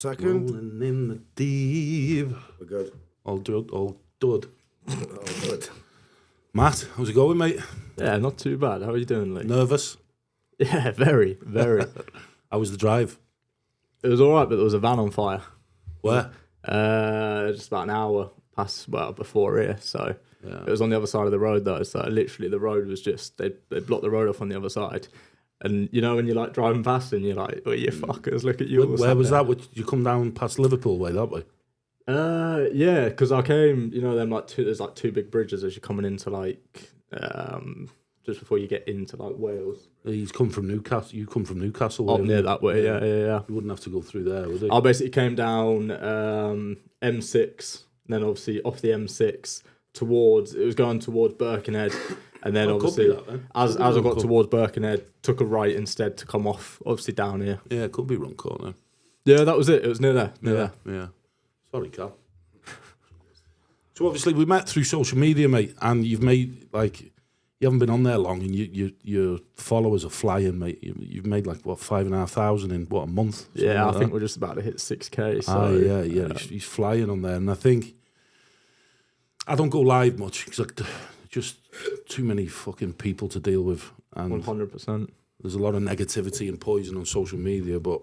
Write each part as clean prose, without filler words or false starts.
Second. Rolling in the deep. We're good. All dud. All dud. Oh, good. Matt, how's it going, mate? Yeah, not too bad. How are you doing, Lee? Nervous? Yeah, very, very. How was the drive? It was all right, but there was a van on fire. Where? Just about an hour before here. So Yeah. it was on the other side of the road, though. So literally, the road was just they blocked the road off on the other side. And you know when you're like driving past and you're like, "Oh, you fuckers, look at you!" Where was that? Did you come down past Liverpool way that way? Yeah, because I came. You know, there's like two big bridges as you're coming into just before you get into like Wales. He's come from Newcastle. You come from Newcastle. Up near that way, yeah. You wouldn't have to go through there, would you? I basically came down M6, then obviously off the M6 it was going towards Birkenhead, and then obviously as I got towards Birkenhead, took a right instead to come off, obviously down here. Yeah, it could be wrong corner. Yeah, that was it. It was near there. Yeah. Sorry, Cal. So obviously we met through social media, mate, and you've made you haven't been on there long, and your followers are flying, mate. You've made 5,500 in a month? Yeah, I think we're just about to hit 6K. So yeah. He's flying on there, and I think I don't go live much because just too many fucking people to deal with, and 100%. There's a lot of negativity and poison on social media, but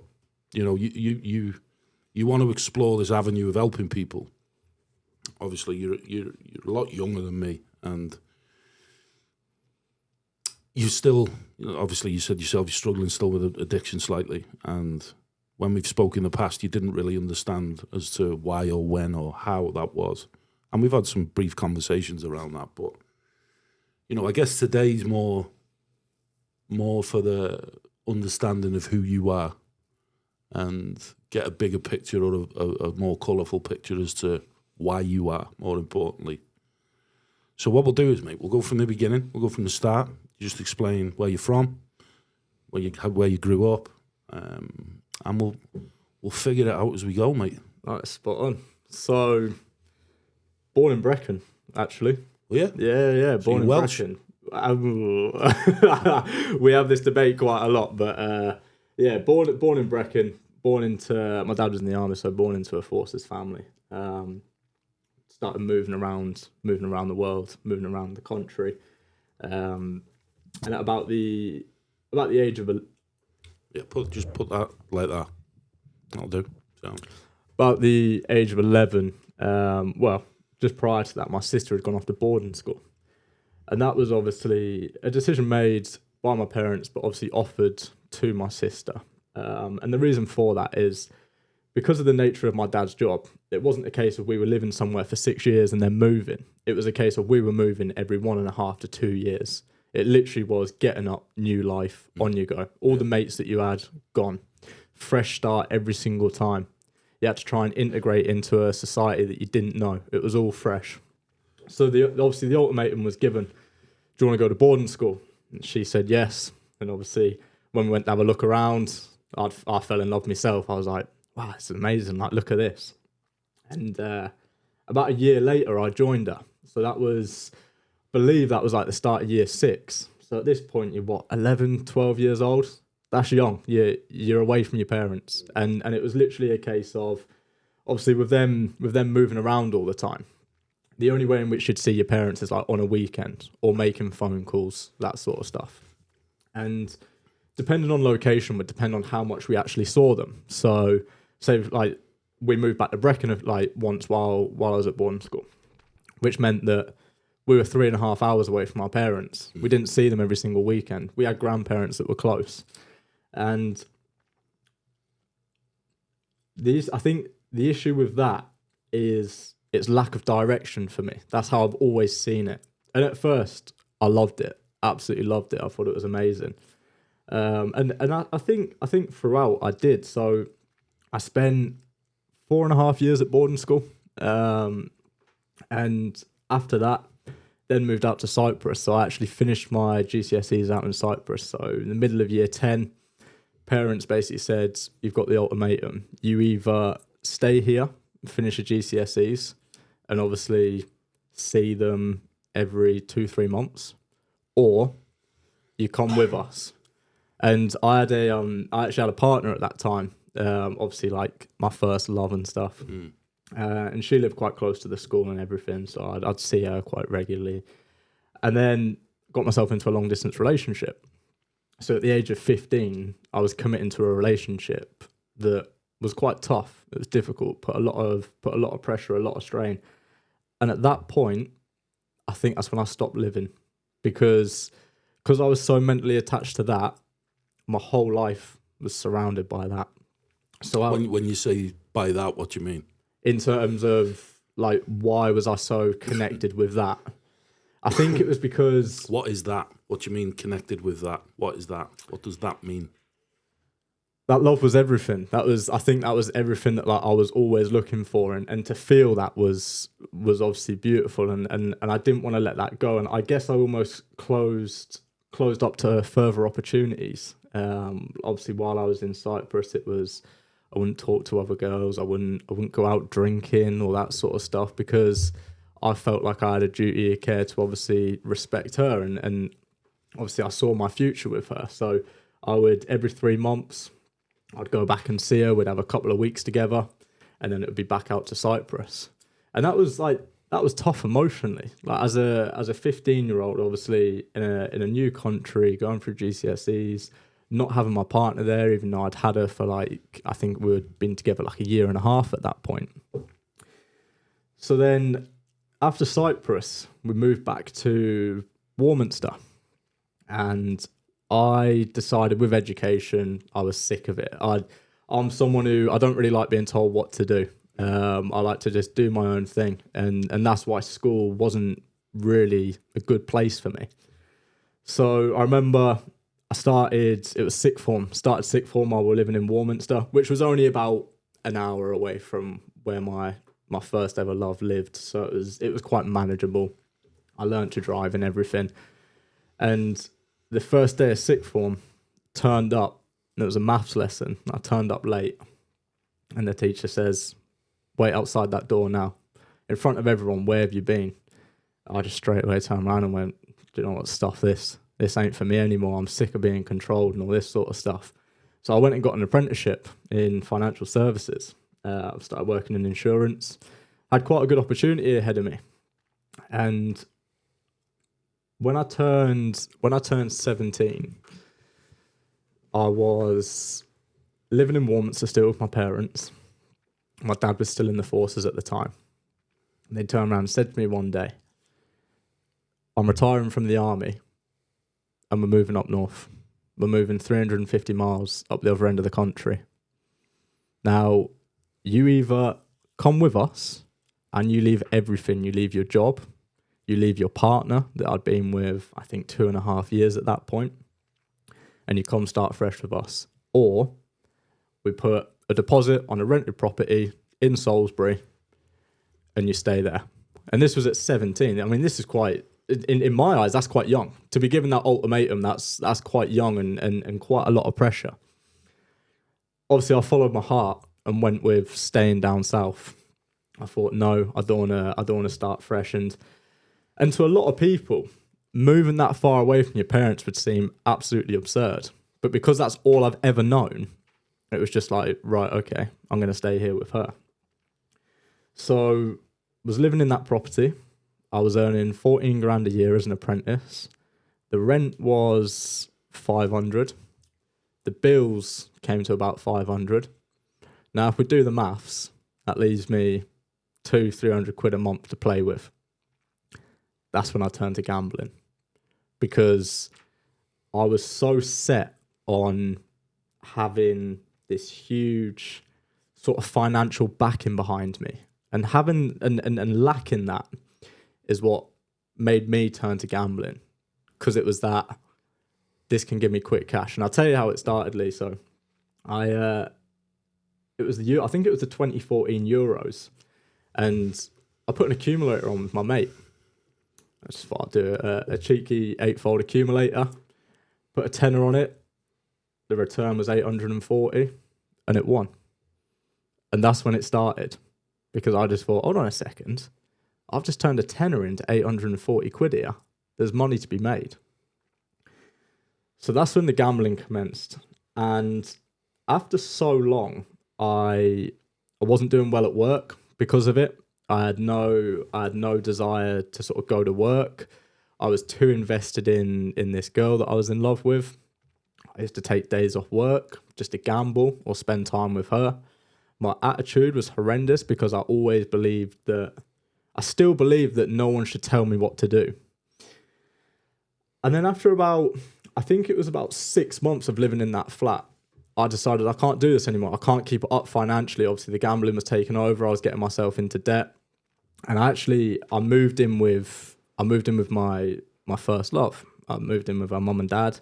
you know you want to explore this avenue of helping people. Obviously, you're a lot younger than me, and you still, obviously, you said yourself you're struggling still with addiction slightly. And when we've spoken in the past, you didn't really understand as to why or when or how that was. And we've had some brief conversations around that. But, I guess today's more for the understanding of who you are and get a bigger picture or a more colourful picture as to why you are, more importantly. So what we'll do is, mate, we'll go from the beginning. We'll go from the start. You just explain where you're from, where you grew up, and we'll figure it out as we go, mate. Right, spot on. So, born in Brecon, actually. Oh, yeah? Yeah, born in Welsh? Brecon. We have this debate quite a lot, but born in Brecon. My dad was in the army, so born into a forces family. Started moving around the world, moving around the country. And at about the age of just put that like that. That'll do. So. About the age of 11, just prior to that, my sister had gone off to boarding school, and that was obviously a decision made by my parents, but obviously offered to my sister. And the reason for that is because of the nature of my dad's job. It wasn't a case of we were living somewhere for 6 years and then moving. It was a case of we were moving every 1.5 to 2 years. It literally was getting up, new life, on you go. All the mates that you had, gone. Fresh start every single time. You had to try and integrate into a society that you didn't know. It was all fresh. So obviously the ultimatum was given, do you want to go to boarding school? And she said yes. And obviously when we went to have a look around, I fell in love myself. I was like, wow, it's amazing. Look at this. And about a year later, I joined her. So I believe that was the start of year 6. So at this point, you're 11, 12 years old? That's young. You're away from your parents. And it was literally a case of, obviously with them moving around all the time, the only way in which you'd see your parents is on a weekend or making phone calls, that sort of stuff. And depending on location would depend on how much we actually saw them. So say we moved back to Brecon once while I was at boarding school, which meant that we were 3.5 hours away from our parents. We didn't see them every single weekend. We had grandparents that were close. And I think the issue with that is its lack of direction for me. That's how I've always seen it. And at first, I loved it. Absolutely loved it. I thought it was amazing. And I think throughout I did. So I spent 4.5 years at boarding school. And after that, then moved out to Cyprus. So I actually finished my GCSEs out in Cyprus. So in the middle of year 10, parents basically said, you've got the ultimatum. You either stay here, finish your GCSEs, and obviously see them every 2-3 months, or you come with us. And I actually had a partner at that time, Obviously, like my first love and stuff. And she lived quite close to the school and everything, so I'd see her quite regularly. And then got myself into a long distance relationship. So at the age of 15, I was committing to a relationship that was quite tough. It was difficult, put a lot of pressure, a lot of strain. And at that point, I think that's when I stopped living, because I was so mentally attached to that. My whole life was surrounded by that. So when you say by that, what do you mean? In terms of like, why was I so connected with that? I think it was because... What is that? What do you mean connected with that? What is that? What does that mean? That love was everything. I think that was everything that like I was always looking for, and to feel that was obviously beautiful, and I didn't want to let that go. And I guess I almost closed up to further opportunities. Obviously, while I was in Cyprus, it was, I wouldn't talk to other girls. I wouldn't go out drinking, all that sort of stuff, because I felt like I had a duty of care to obviously respect her, and obviously I saw my future with her. So I would, every 3 months, I'd go back and see her. We'd have a couple of weeks together, and then it would be back out to Cyprus. And that was tough emotionally. Like as a 15-year-old, obviously in a new country, going through GCSEs, not having my partner there, even though I'd had her for like, I think we'd been together like 1.5 years at that point. So then after Cyprus, we moved back to Warminster, and I decided with education, I was sick of it. I'm someone who, I don't really like being told what to do. I like to just do my own thing. And that's why school wasn't really a good place for me. So I remember it was sixth form. Started sixth form while we were living in Warminster, which was only about an hour away from where my first ever love lived. So it was quite manageable. I learned to drive and everything. And the first day of sixth form, turned up, and it was a maths lesson. I turned up late, and the teacher says, "Wait outside that door now." In front of everyone, "Where have you been?" I just straight away turned around and went, "Do you know what, stuff this. This ain't for me anymore. I'm sick of being controlled and all this sort of stuff." So I went and got an apprenticeship in financial services. I started working in insurance. Had quite a good opportunity ahead of me. And when I turned 17, I was living in Warminster still with my parents. My dad was still in the forces at the time. And they turned around and said to me one day, "I'm retiring from the army and we're moving up north. We're moving 350 miles up the other end of the country. Now, you either come with us and you leave everything. You leave your job, you leave your partner that I'd been with, I think, 2.5 years at that point, and you come start fresh with us. Or we put a deposit on a rented property in Salisbury and you stay there." And this was at 17. I mean, this is quite, in my eyes, that's quite young. To be given that ultimatum, that's quite young and quite a lot of pressure. Obviously, I followed my heart and went with staying down south. I thought, no, I don't want to start fresh. And to a lot of people, moving that far away from your parents would seem absolutely absurd. But because that's all I've ever known, it was just like, right, okay, I'm going to stay here with her. So was living in that property. I was earning 14 grand a year as an apprentice. The rent was 500. The bills came to about 500. Now, if we do the maths, that leaves me 200-300 quid a month to play with. That's when I turned to gambling, because I was so set on having this huge sort of financial backing behind me, and having and lacking that is what made me turn to gambling, because it was that this can give me quick cash. And I'll tell you how it started, Lee. So I think it was the 2014 Euros, and I put an accumulator on with my mate. I just thought I'd do a cheeky 8-fold accumulator, put a tenner on it. The return was 840, and it won. And that's when it started, because I just thought, hold on a second, I've just turned a tenner into 840 quid here. There's money to be made. So that's when the gambling commenced. And after so long, I wasn't doing well at work because of it. I had no desire to sort of go to work. I was too invested in this girl that I was in love with. I used to take days off work just to gamble or spend time with her. My attitude was horrendous because I still believe that no one should tell me what to do. And then after I think it was about 6 months of living in that flat, I decided I can't do this anymore. I can't keep it up financially. Obviously, the gambling was taking over. I was getting myself into debt. And I moved in with my first love. I moved in with our mum and dad.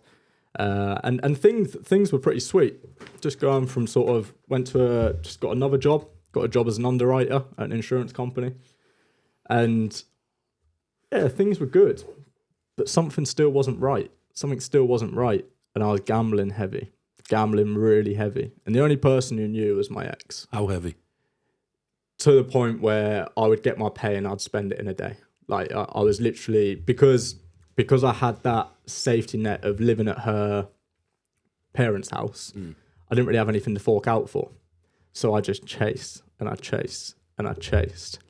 And things were pretty sweet. Just going from sort of just got another job, got a job as an underwriter at an insurance company. And yeah, things were good, but something still wasn't right. Something still wasn't right. And I was gambling really heavy. And the only person who knew was my ex. How heavy? To the point where I would get my pay and I'd spend it in a day. Like I was literally, because I had that safety net of living at her parents' house, I didn't really have anything to fork out for. So I just chased and I chased and I chased.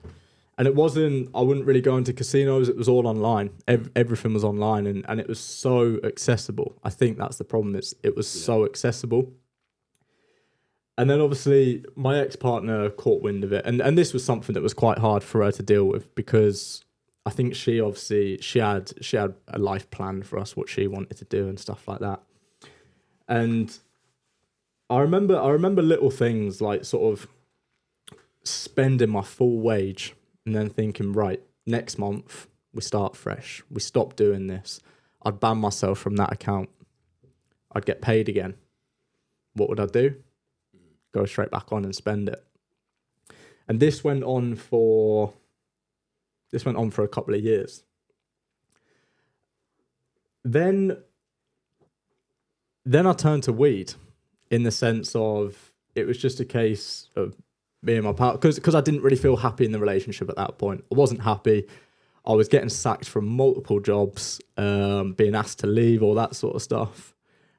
And it wasn't, I wouldn't really go into casinos. It was all online. Everything was online and it was so accessible. I think that's the problem. It was so accessible. And then obviously my ex-partner caught wind of it. And this was something that was quite hard for her to deal with because I think she had a life plan for us, what she wanted to do and stuff like that. And I remember little things like sort of spending my full wage and then thinking, right, next month we start fresh. We stop doing this. I'd ban myself from that account. I'd get paid again. What would I do? Go straight back on and spend it. And this went on for a couple of years. Then I turned to weed in the sense of it was just a case of me and my partner, because I didn't really feel happy in the relationship at that point. I wasn't happy. I was getting sacked from multiple jobs, being asked to leave, all that sort of stuff.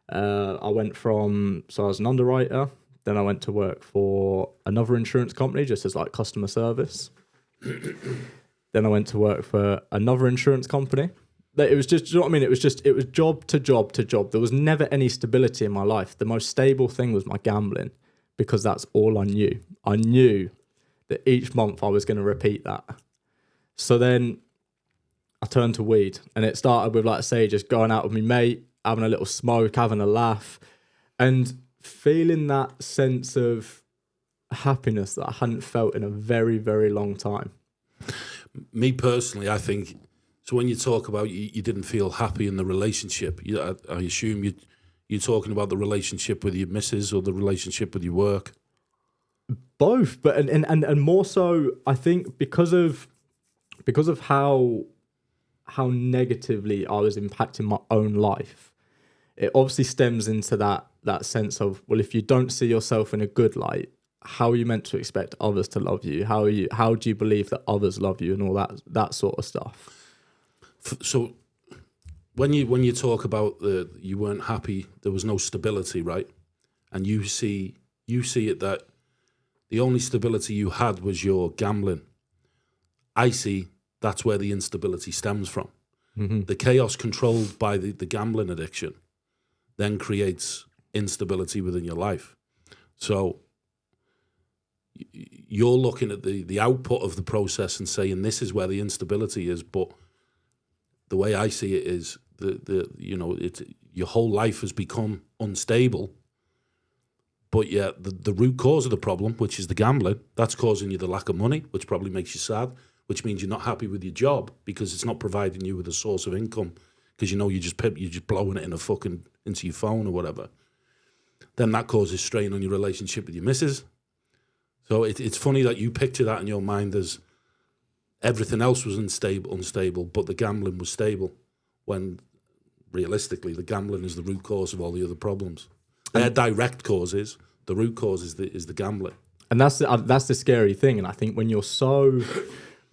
I was an underwriter. Then I went to work for another insurance company just as like customer service. Then I went to work for another insurance company. It was just, you know what I mean? It was job to job to job. There was never any stability in my life. The most stable thing was my gambling because that's all I knew. I knew that each month I was going to repeat that. So then I turned to weed and it started with, like I say, just going out with my mate, having a little smoke, having a laugh and feeling that sense of happiness that I hadn't felt in a very, very long time. Me personally, I think, so when you talk about you didn't feel happy in the relationship, I assume you're talking about the relationship with your missus or the relationship with your work? Both, but and more so, I think because of how negatively I was impacting my own life, it obviously stems into that sense of, well, if you don't see yourself in a good light, how are you meant to expect others to love you? How do you believe that others love you and all that sort of stuff? So when you talk about you weren't happy, there was no stability, right? And you see it that the only stability you had was your gambling. I see that's where the instability stems from. Mm-hmm. The chaos controlled by the gambling addiction then creates instability within your life. So you're looking at the output of the process and saying this is where the instability is, but the way I see it is your whole life has become unstable, but yet the root cause of the problem, which is the gambling, that's causing you the lack of money, which probably makes you sad, which means you're not happy with your job because it's not providing you with a source of income because you're just blowing it into your phone or whatever. Then that causes strain on your relationship with your missus. So it's funny that you picture that in your mind as everything else was unstable, but the gambling was stable, when realistically the gambling is the root cause of all the other problems. They're direct causes. The root cause is the gambling. And that's the scary thing. And I think when you're so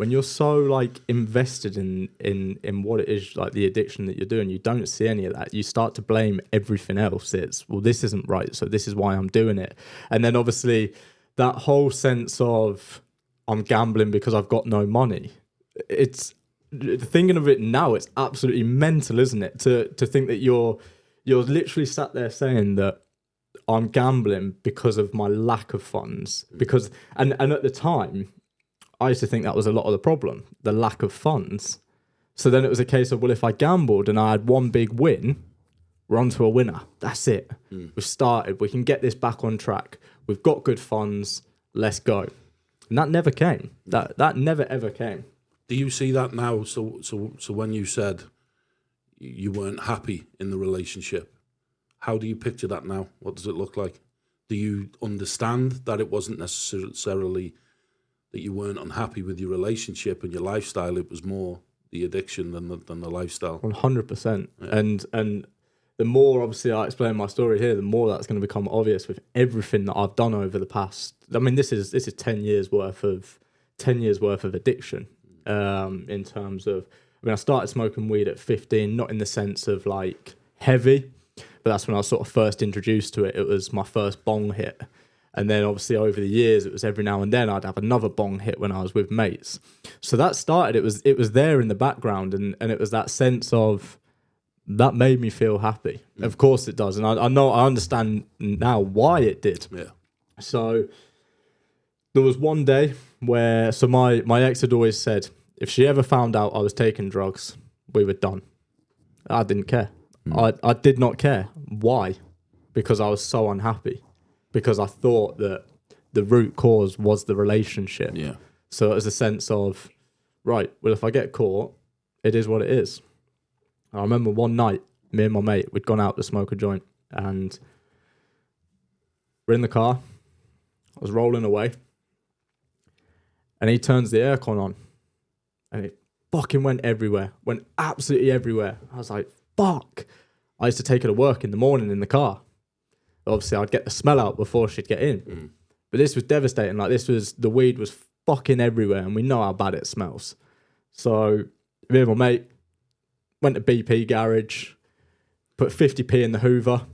when you're so like invested in what it is, like the addiction that you're doing, you don't see any of that. You start to blame everything else. It's, well, this isn't right, so this is why I'm doing it. And then obviously that whole sense of I'm gambling because I've got no money. It's thinking of it now, it's absolutely mental, isn't it? To think that you're literally sat there saying that I'm gambling because of my lack of funds. Because and at the time, I used to think that was a lot of the problem, the lack of funds. So then it was a case of, well, if I gambled and I had one big win, we're on to a winner. That's it. We've started. We can get this back on track. We've got good funds. Let's go. And that never came. That never ever came. Do you see that now? So when you said you weren't happy in the relationship, how do you picture that now? What does it look like? Do you understand that it wasn't necessarily that you weren't unhappy with your relationship and your lifestyle? It was more the addiction than the lifestyle. 100%. And the more obviously I explain my story here, the more that's going to become obvious with everything that I've done over the past. I mean, this is 10 years worth of addiction. In terms of, I mean, I started smoking weed at 15, not in the sense of like heavy, but that's when I was sort of first introduced to it. It was my first bong hit. And then obviously over the years, it was every now and then I'd have another bong hit when I was with mates. So that started, it was there in the background, and it was that sense of, that made me feel happy. Of course it does. And I understand now why it did. Yeah. So there was one day where, so my ex had always said, if she ever found out I was taking drugs, we were done. I didn't care. I did not care. Why? Because I was so unhappy. Because I thought that the root cause was the relationship. Yeah. So it was a sense of, right, well, if I get caught, it is what it is. I remember one night, me and my mate, we'd gone out to smoke a joint, and we're in the car. I was rolling away, and he turns the aircon on, and it fucking went everywhere, went absolutely everywhere. I was like, fuck. I used to take her to work in the morning in the car. Obviously, I'd get the smell out before she'd get in. But this was devastating. Like, the weed was fucking everywhere, and we know how bad it smells. So me and my mate went to BP garage, put 50p in the Hoover,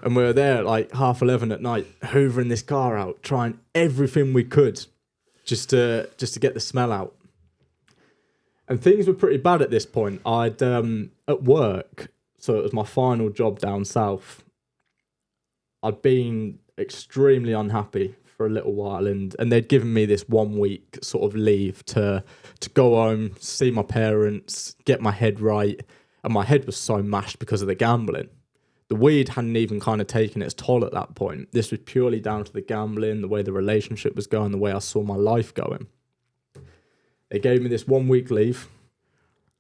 and we were there at like 11:30 at night, hoovering this car out, trying everything we could just to get the smell out. And things were pretty bad at this point. I'd at work, so it was my final job down south. I'd been extremely unhappy for a little while, and they'd given me this 1 week sort of leave to go home, see my parents, get my head right. And my head was so mashed because of the gambling. The weed hadn't even kind of taken its toll at that point. This was purely down to the gambling, the way the relationship was going, the way I saw my life going. They gave me this 1 week leave.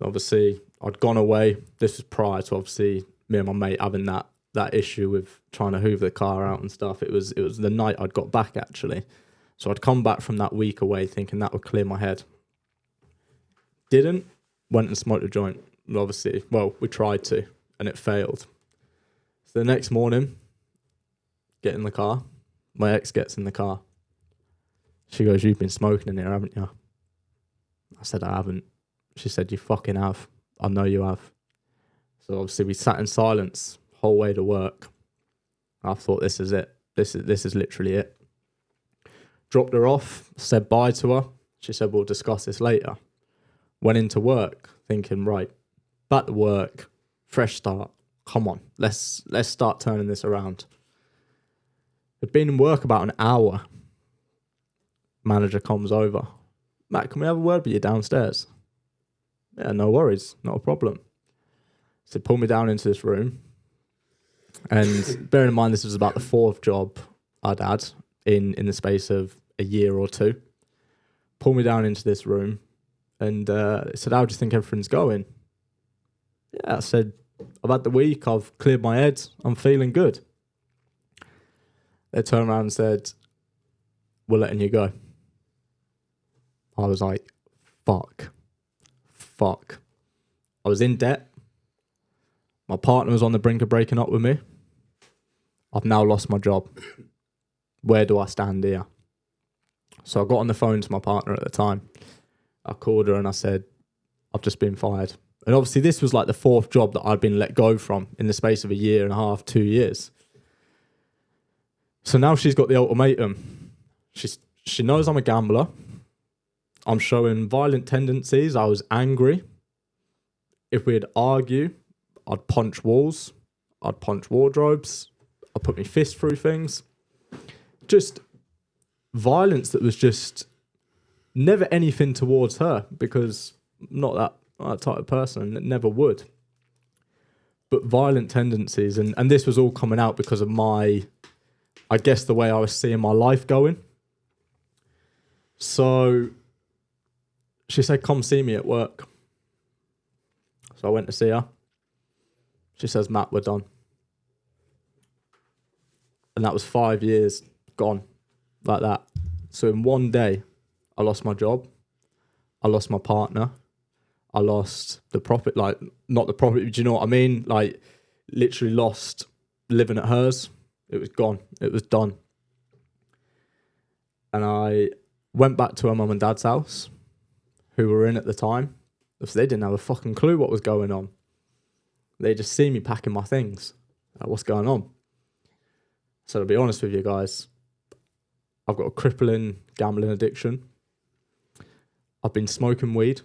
Obviously, I'd gone away. This was prior to obviously me and my mate having that issue with trying to hoover the car out and stuff. It was the night I'd got back, actually. So I'd come back from that week away thinking that would clear my head. Didn't. Went and smoked a joint. And obviously, well, we tried to, and it failed. So the next morning, get in the car. My ex gets in the car. She goes, "You've been smoking in here, haven't you?" I said, "I haven't." She said, "You fucking have. I know you have." So obviously we sat in silence whole way to work. I thought, this is it. This is literally it. Dropped her off, said bye to her. She said, "We'll discuss this later." Went into work thinking, right, back to work, fresh start. Come on, let's start turning this around. I'd been in work about an hour. Manager comes over. "Matt, can we have a word with you downstairs?" "Yeah, no worries, not a problem." So pull me down into this room. And bearing in mind, this was about the fourth job I'd had in the space of a year or two. Pull me down into this room and said, "How do you think everything's going?" "Yeah," I said, "I've had the week, I've cleared my head, I'm feeling good." They turned around and said, "We're letting you go." I was like, fuck. I was in debt. My partner was on the brink of breaking up with me. I've now lost my job. Where do I stand here? So I got on the phone to my partner at the time. I called her and I said, I've just been fired. And obviously this was like the 4th job that I'd been let go from in the space of a year and a half, 2 years. So now she's got the ultimatum. She knows I'm a gambler. I'm showing violent tendencies. I was angry. If we'd argue, I'd punch walls. I'd punch wardrobes. I'd put my fist through things. Just violence that was just never anything towards her, because I'm not that type of person. That never would. But violent tendencies. And this was all coming out because of my, I guess, the way I was seeing my life going. So she said, come see me at work. So I went to see her. She says, Matt, we're done. And that was 5 years gone like that. So in one day, I lost my job. I lost my partner. I lost the profit, like, not the profit, do you know what I mean? Like, literally lost living at hers. It was gone. It was done. And I went back to her mum and dad's house, who were in at the time. Because they didn't have a fucking clue what was going on. They just see me packing my things. What's going on? So to be honest with you guys, I've got a crippling gambling addiction. I've been smoking weed.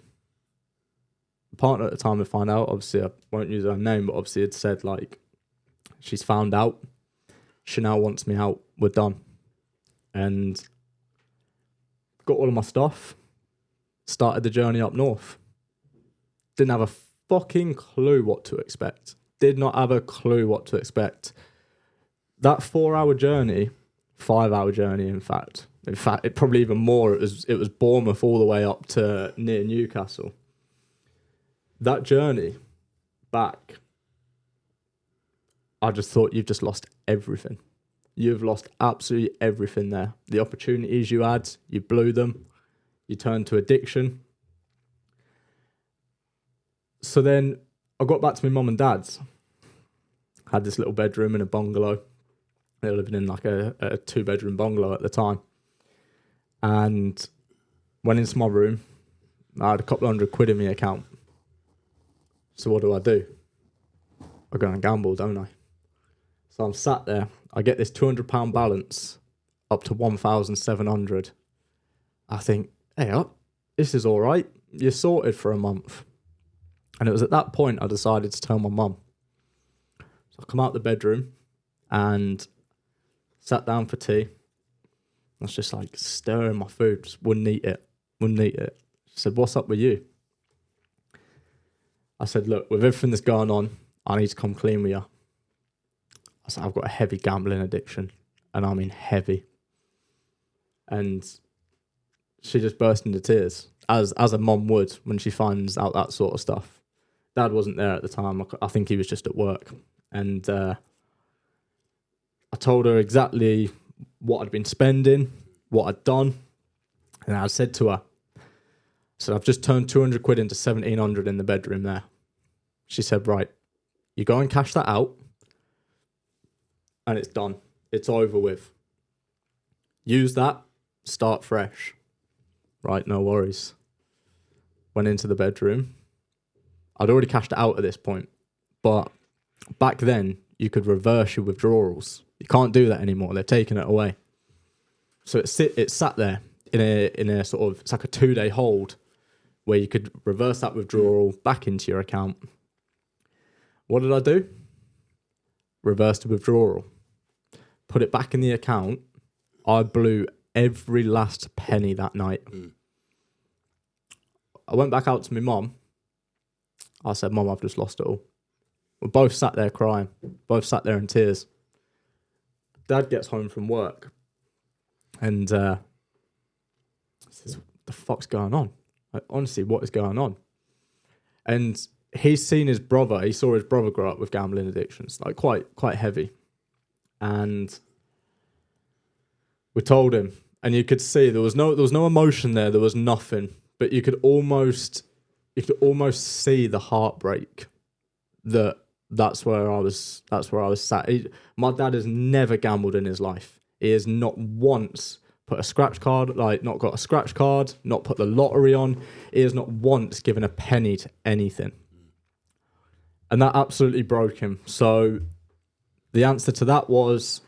The partner at the time had found out, obviously I won't use her name, but obviously had said, like, she's found out. She now wants me out. We're done. And got all of my stuff. Started the journey up north. Didn't have a fucking clue what to expect. Did not have a clue what to expect. That 4-hour journey, 5-hour journey, in fact, it probably even more. It was Bournemouth all the way up to near Newcastle. That journey back, I just thought, you've just lost everything. You've lost absolutely everything there. The opportunities you had, you blew them. You turned to addiction. So then I got back to my mum and dad's. Had this little bedroom in a bungalow. They were living in like a 2-bedroom bungalow at the time. And went into my room. I had a couple £100 in my account. So what do? I go and gamble, don't I? So I'm sat there. I get this £200 balance up to 1,700. I think, hey, this is all right. You're sorted for a month. And it was at that point I decided to tell my mum. So I come out the bedroom and sat down for tea. I was just like stirring my food, just wouldn't eat it. She said, what's up with you? I said, look, with everything that's going on, I need to come clean with you. I said, I've got a heavy gambling addiction, and I mean heavy. And she just burst into tears, as a mum would when she finds out that sort of stuff. Dad wasn't there at the time. I think he was just at work. And I told her exactly what I'd been spending, what I'd done. And I said to her, so I've just turned £200 into 1,700 in the bedroom there. She said, right, you go and cash that out and it's done. It's over with. Use that, start fresh. Right, no worries. Went into the bedroom. I'd already cashed it out at this point, but back then you could reverse your withdrawals. You can't do that anymore. They're taking it away. So it sat there in a sort of, it's like a 2-day hold where you could reverse that withdrawal back into your account. What did I do? Reverse the withdrawal. Put it back in the account. I blew every last penny that night. I went back out to my mum. I said, Mum, I've just lost it all. We both sat there crying. Both sat there in tears. Dad gets home from work and says, what the fuck's going on? Like, honestly, what is going on? And he's seen his brother. He saw his brother grow up with gambling addictions, like quite heavy. And we told him, and you could see there was no emotion there. There was nothing, but you could almost see the heartbreak. That's where I was sat. My dad has never gambled in his life. He has not once put a scratch card, like not got a scratch card, not put the lottery on. He has not once given a penny to anything. And that absolutely broke him. So the answer to that was,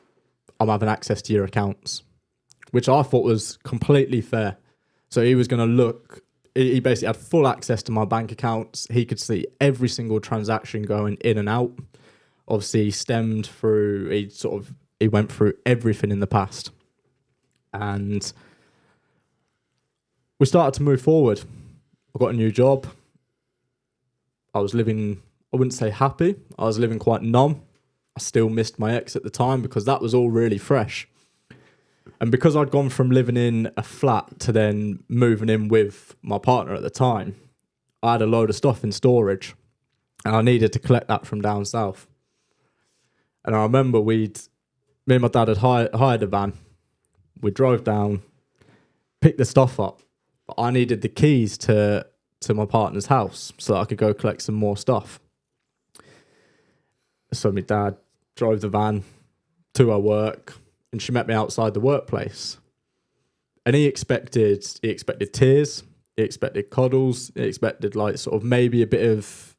I'm having access to your accounts, which I thought was completely fair. So he was going to look, he basically had full access to my bank accounts. He could see every single transaction going in and out. Obviously, he went through everything in the past. And we started to move forward. I got a new job. I was living, I wouldn't say happy. I was living quite numb. I still missed my ex at the time because that was all really fresh. And because I'd gone from living in a flat to then moving in with my partner at the time, I had a load of stuff in storage and I needed to collect that from down south. And I remember me and my dad had hired a van. We drove down, picked the stuff up, but I needed the keys to my partner's house so that I could go collect some more stuff. So my dad drove the van to her work, and she met me outside the workplace. And he expected tears, he expected cuddles, he expected like sort of maybe a bit of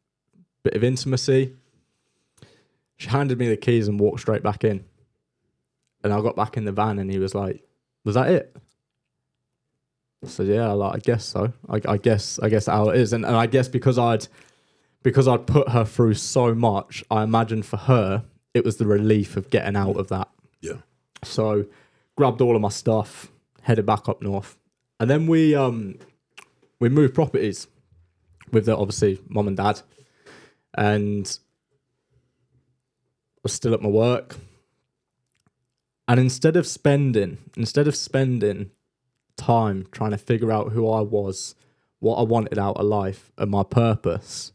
intimacy. She handed me the keys and walked straight back in. And I got back in the van and he was like, "Was that it?" I said, "Yeah, like, I guess so. I guess how it is." And I guess because I'd put her through so much, I imagine for her it was the relief of getting out of that. Yeah. So grabbed all of my stuff, headed back up north. And then we moved properties with obviously mum and dad. And I was still at my work. And instead of spending time trying to figure out who I was, what I wanted out of life and my purpose,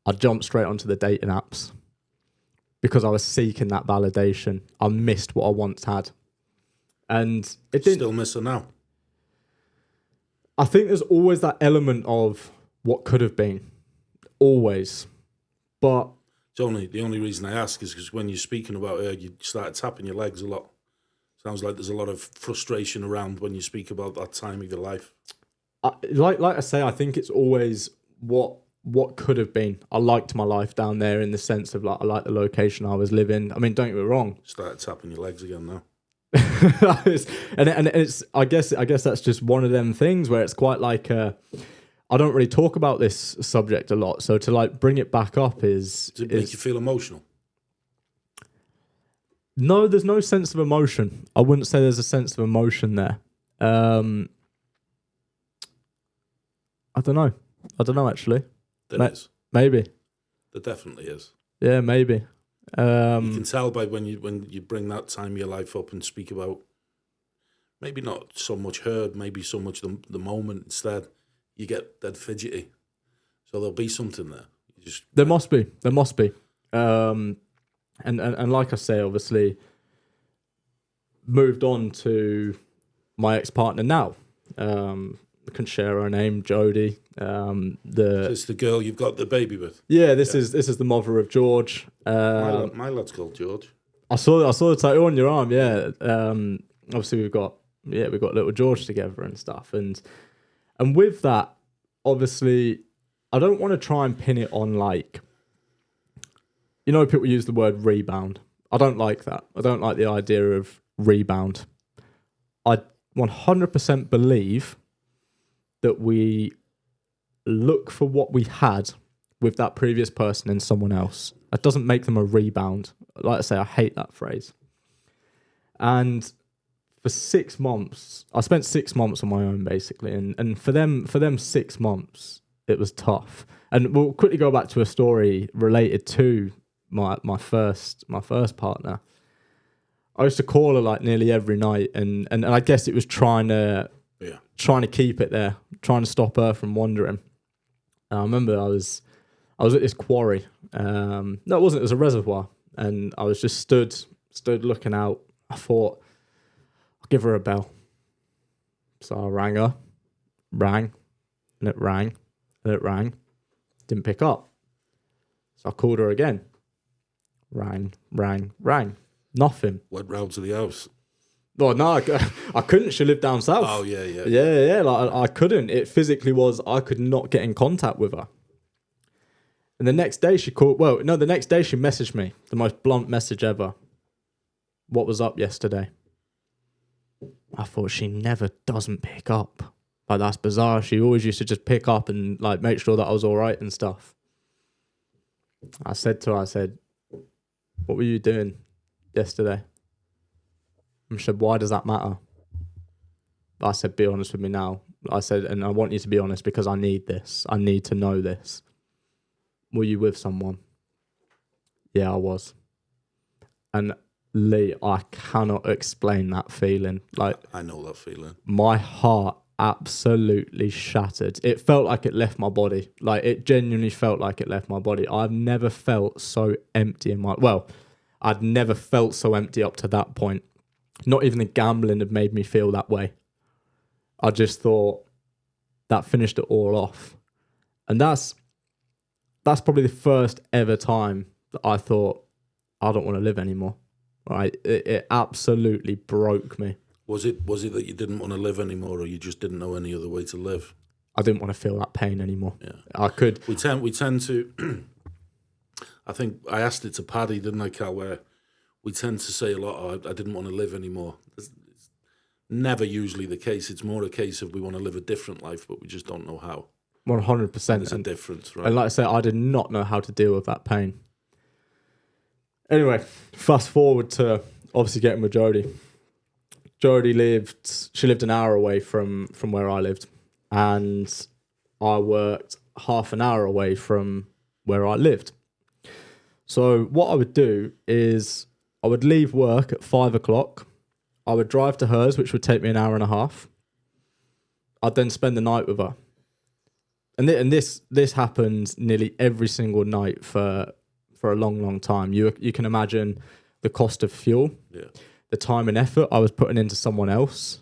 I jumped straight onto the dating apps because I was seeking that validation. I missed what I once had. And it didn't... Still miss it now. I think there's always that element of what could have been. Always. But... The only reason I ask is because when you're speaking about her, you started tapping your legs a lot. Sounds like there's a lot of frustration around when you speak about that time of your life. Like I say, I think it's always what could have been. I liked my life down there in the sense of like I liked the location I was living. I mean, don't get me wrong. Started tapping your legs again now. and it's I guess that's just one of them things where it's quite like I don't really talk about this subject a lot. So to like bring it back up Does it make you feel emotional? No, there's no sense of emotion. I wouldn't say there's a sense of emotion there. I don't know actually. There is. Maybe. There definitely is. Yeah, maybe. You can tell by when you bring that time of your life up and speak about maybe not so much heard, maybe so much the moment instead, you get dead fidgety. So there'll be something there. There must be. And like I say, obviously, moved on to my ex-partner now. I can share her name, Jodie. It's the girl you've got the baby with. Yeah, this is the mother of George. My lad's called George. I saw the tattoo on your arm. Yeah. Obviously we've got little George together and stuff, and with that, obviously, I don't want to try and pin it on like, people use the word rebound. I don't like that. I don't like the idea of rebound. I 100% believe that we look for what we had with that previous person in someone else. That doesn't make them a rebound. Like I say, I hate that phrase. And for 6 months, I spent 6 months on my own basically, and for them 6 months, it was tough. And we'll quickly go back to a story related to my first partner. I used to call her like nearly every night, and I guess it was trying to keep it there, trying to stop her from wandering. And I remember I was at this quarry. No, it wasn't. It was a reservoir, and I was just stood looking out. I thought, I'll give her a bell. So I rang her, and it rang, and it rang. Didn't pick up. So I called her again. Rang. Nothing. Went round to the house. Well, no, I couldn't. She lived down south. Oh, yeah. Yeah. Like I couldn't. It physically was. I could not get in contact with her. And the next day she called. Well, no, the next day she messaged me. The most blunt message ever. What was up yesterday? I thought she never doesn't pick up. Like, that's bizarre. She always used to just pick up and like make sure that I was all right and stuff. I said to her, what were you doing yesterday? And she said, why does that matter? I said, be honest with me now. I said, and I want you to be honest because I need this. I need to know this. Were you with someone? Yeah, I was. And Lee, I cannot explain that feeling. Like, I know that feeling. My heart absolutely shattered. It felt like it left my body. Like, it genuinely felt like it left my body. I've never felt so empty in my... Well, I'd never felt so empty up to that point. Not even the gambling had made me feel that way. I just thought that finished it all off. And that's probably the first ever time that I thought, I don't want to live anymore. Right? It absolutely broke me. Was it that you didn't want to live anymore, or you just didn't know any other way to live? I didn't want to feel that pain anymore. Yeah. I could. We tend to. I think I asked it to Paddy, didn't I, Cal? Where we tend to say a lot. Oh, I didn't want to live anymore. It's never usually the case. It's more a case of we want to live a different life, but we just don't know how. 100%. There's a difference, right? And like I said, I did not know how to deal with that pain. Anyway, fast forward to obviously getting with Jodie. Jodie lived an hour away from where I lived, and I worked half an hour away from where I lived. So what I would do is I would leave work at 5 o'clock. I would drive to hers, which would take me an hour and a half. I'd then spend the night with her. And this happened nearly every single night for a long, long time. You can imagine the cost of fuel, the time and effort I was putting into someone else.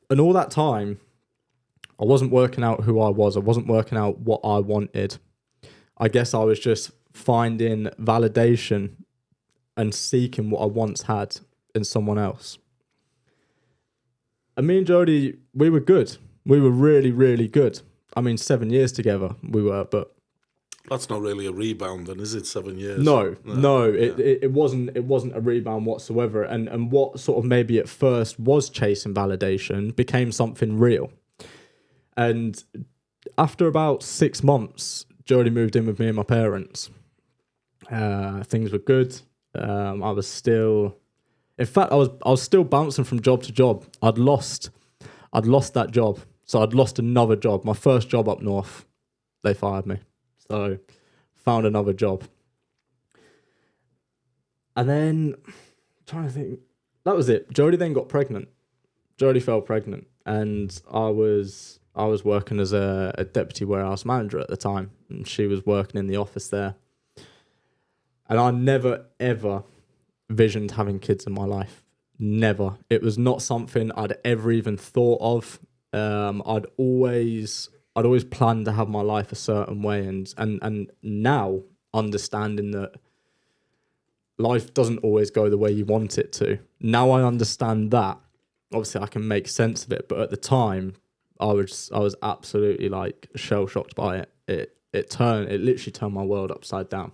And all that time, I wasn't working out who I was. I wasn't working out what I wanted. I guess I was just finding validation and seeking what I once had in someone else. And me and Jodie, we were good. We were really, really good. I mean, 7 years together we were, but... That's not really a rebound then, is it, 7 years? No. It wasn't a rebound whatsoever. And what sort of maybe at first was chasing validation became something real. And after about 6 months, Jodie moved in with me and my parents. Things were good. I was still... In fact, I was still bouncing from job to job. I'd lost that job. So I'd lost another job. My first job up north, they fired me. So found another job. And then, trying to think, that was it. Jodie then got pregnant. Jodie fell pregnant. And I was working as a deputy warehouse manager at the time. And she was working in the office there. And I never, ever visioned having kids in my life. Never. It was not something I'd ever even thought of. I'd always planned to have my life a certain way, and now understanding that life doesn't always go the way you want it to. Now I understand that. Obviously, I can make sense of it, but at the time, I was absolutely like shell shocked by it. It literally turned my world upside down.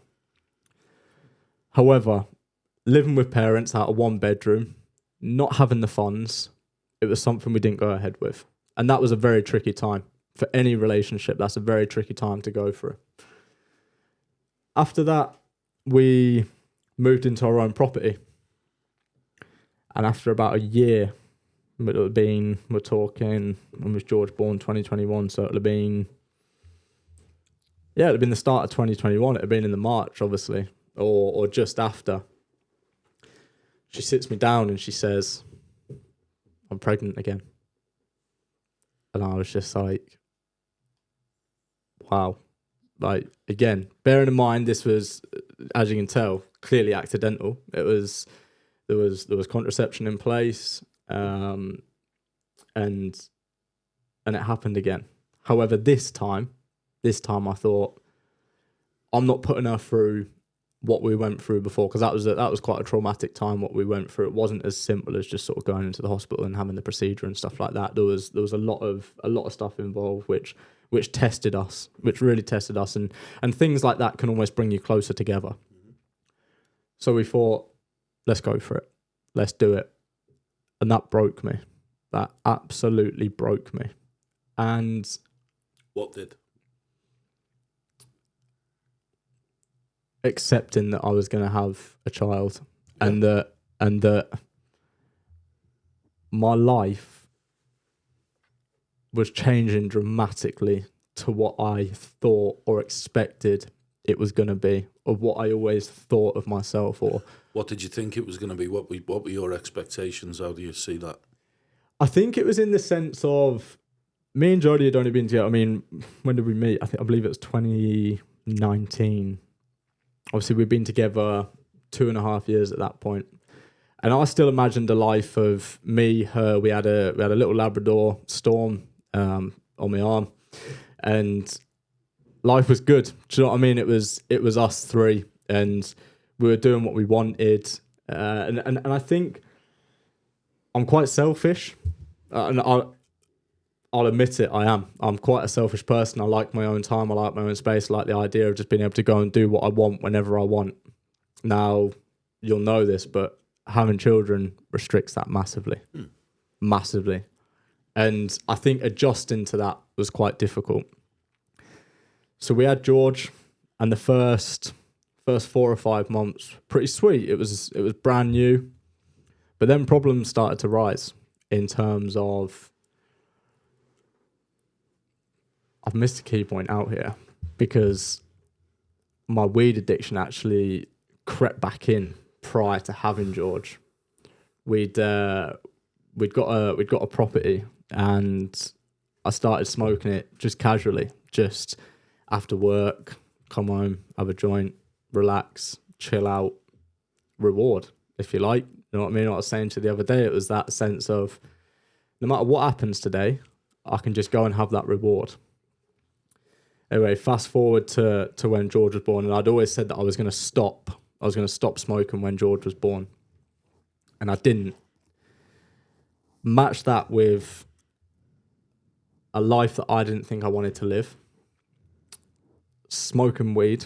However, living with parents out of one bedroom, not having the funds, it was something we didn't go ahead with. And that was a very tricky time. For any relationship, that's a very tricky time to go through. After that, we moved into our own property. And after about a year, it would have been, we're talking, when was George born? 2021, so it would have been, it would have been the start of 2021. It would have been in the March, obviously, or just after. She sits me down and she says, I'm pregnant again. And I was just like, wow. Like, again, bearing in mind this was, as you can tell, clearly accidental. There was contraception in place, and it happened again. However, this time I thought, I'm not putting her through what we went through before, because that was quite a traumatic time. What we went through, it wasn't as simple as just sort of going into the hospital and having the procedure and stuff like that. There was a lot of stuff involved, which tested us, which really tested us, and things like that can almost bring you closer together. So we thought, let's go for it, let's do it, and that broke me. That absolutely broke me. And what did? Accepting that I was going to have a child, Yeah. and that my life was changing dramatically to what I thought or expected it was going to be, or what I always thought of myself. Or what did you think it was going to be? What were your expectations? How do you see that? I think it was in the sense of, me and Jodie had only been together. I mean, when did we meet? I believe it was 2019. Obviously, we'd been together 2.5 years at that point, and I still imagined a life of me, her. We had a little Labrador, Storm, on my arm, and life was good. Do you know what I mean? It was us three, and we were doing what we wanted. And I think I'm quite selfish, and I'll admit it, I am. I'm quite a selfish person. I like my own time. I like my own space. I like the idea of just being able to go and do what I want whenever I want. Now, you'll know this, but having children restricts that massively. Massively. And I think adjusting to that was quite difficult. So we had George, and the first 4 or 5 months, pretty sweet. It was brand new. But then problems started to rise in terms of, I've missed a key point out here, because my weed addiction actually crept back in prior to having George. We'd got a property, and I started smoking it just casually, just after work, come home, have a joint, relax, chill out, reward, if you like. You know what I mean? What I was saying to you the other day, it was that sense of, no matter what happens today, I can just go and have that reward. Anyway, fast forward to when George was born, and I'd always said that I was going to stop. I was going to stop smoking when George was born, and I didn't. Match that with a life that I didn't think I wanted to live. Smoking weed,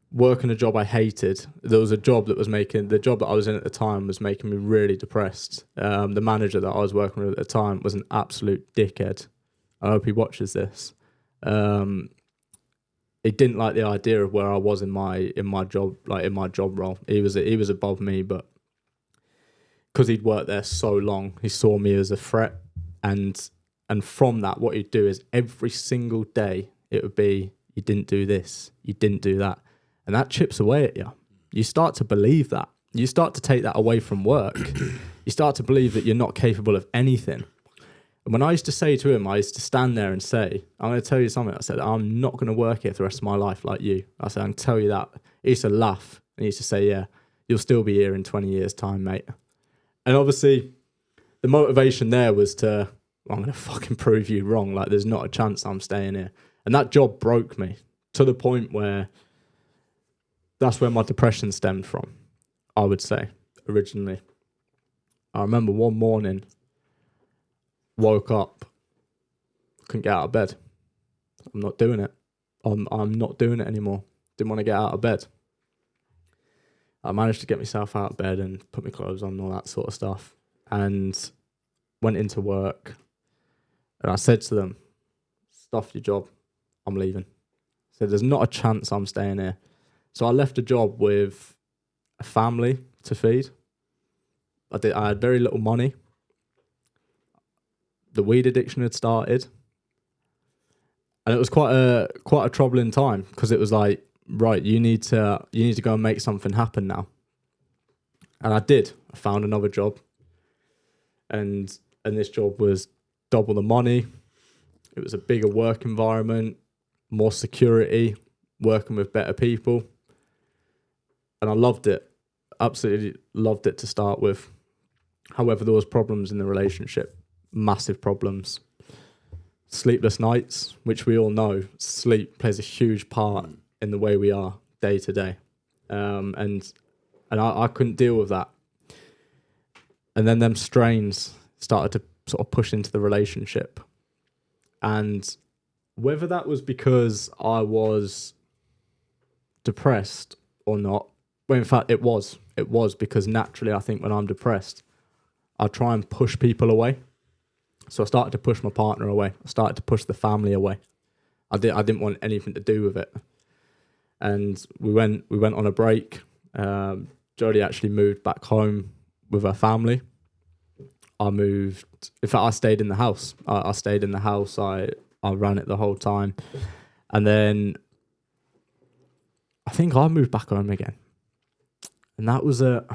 working a job I hated. There was a job that the job that I was in at the time was making me really depressed. The manager that I was working with at the time was an absolute dickhead. I hope he watches this. He didn't like the idea of where I was in my job, like in my job role. He was above me, but because he'd worked there so long, he saw me as a threat, and from that, what he'd do is every single day it would be, you didn't do this, you didn't do that, and that chips away at you. You start to believe that. You start to take that away from work. You start to believe that you're not capable of anything. And when I used to say to him, I used to stand there and say, I'm going to tell you something. I said, I'm not going to work here for the rest of my life like you. I said, I can tell you that. He used to laugh, and he used to say, yeah, you'll still be here in 20 years' time, mate. And obviously, the motivation there was to, well, I'm going to fucking prove you wrong. Like, there's not a chance I'm staying here. And that job broke me to the point where that's where my depression stemmed from, I would say, originally. I remember one morning, woke up, couldn't get out of bed. I'm not doing it. I'm not doing it anymore. Didn't want to get out of bed. I managed to get myself out of bed and put my clothes on and all that sort of stuff, and went into work, and I said to them, stuff your job, I'm leaving. I said, there's not a chance I'm staying here. So I left a job with a family to feed. I had very little money. The weed addiction had started, and it was quite a troubling time, because it was like, right, you need to go and make something happen now. And I did. I found another job, and this job was double the money. It was a bigger work environment, more security, working with better people, and I loved it. Absolutely loved it to start with. However, there was problems in the relationship. Massive problems. Sleepless nights, which we all know, sleep plays a huge part in the way we are. day to day. And I couldn't deal with that. And then them strains started to sort of push into the relationship. And whether that was because I was depressed or not, well, in fact, it was. It was because naturally, I think when I'm depressed, I try and push people away. So I started to push my partner away. I started to push the family away. I didn't want anything to do with it. And we went on a break. Jodie actually moved back home with her family. In fact, I stayed in the house. I stayed in the house. I ran it the whole time. And then I think I moved back home again. And that was about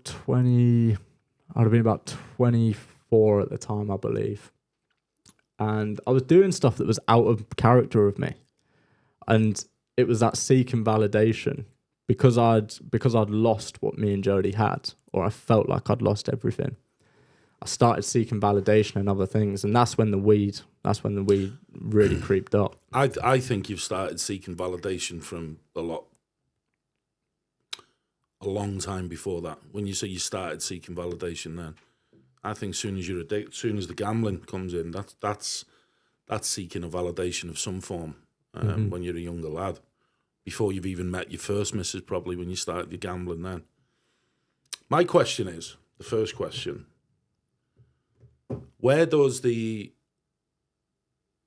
20, I'd have been about 24 at the time, I believe. And I was doing stuff that was out of character of me. And it was that seeking validation because I'd lost what me and Jodie had, or I felt like I'd lost everything. I started seeking validation in other things, and that's when the weed really creeped up. I think you've started seeking validation from a long time before that. When you say you started seeking validation, then I think soon as the gambling comes in, that's seeking a validation of some form when you're a younger lad. Before you've even met your first missus, probably when you started your gambling then. My question is, the first question, where does the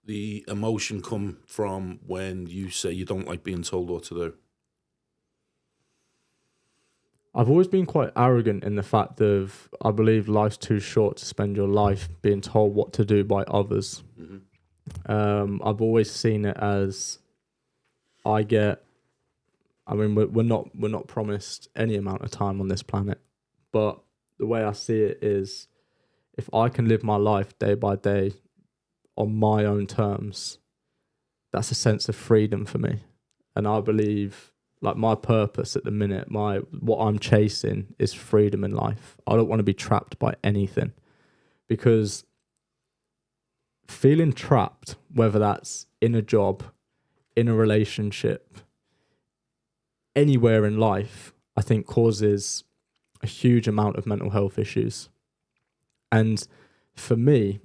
emotion come from when you say you don't like being told what to do? I've always been quite arrogant in the fact of I believe life's too short to spend your life being told what to do by others. Mm-hmm. I've always seen it as we're not promised any amount of time on this planet, but the way I see it is if I can live my life day by day on my own terms, that's a sense of freedom for me. And I believe like my purpose at the minute, what I'm chasing is freedom in life. I don't want to be trapped by anything, because feeling trapped, whether that's in a job, in a relationship, anywhere in life, I think causes a huge amount of mental health issues. And for me,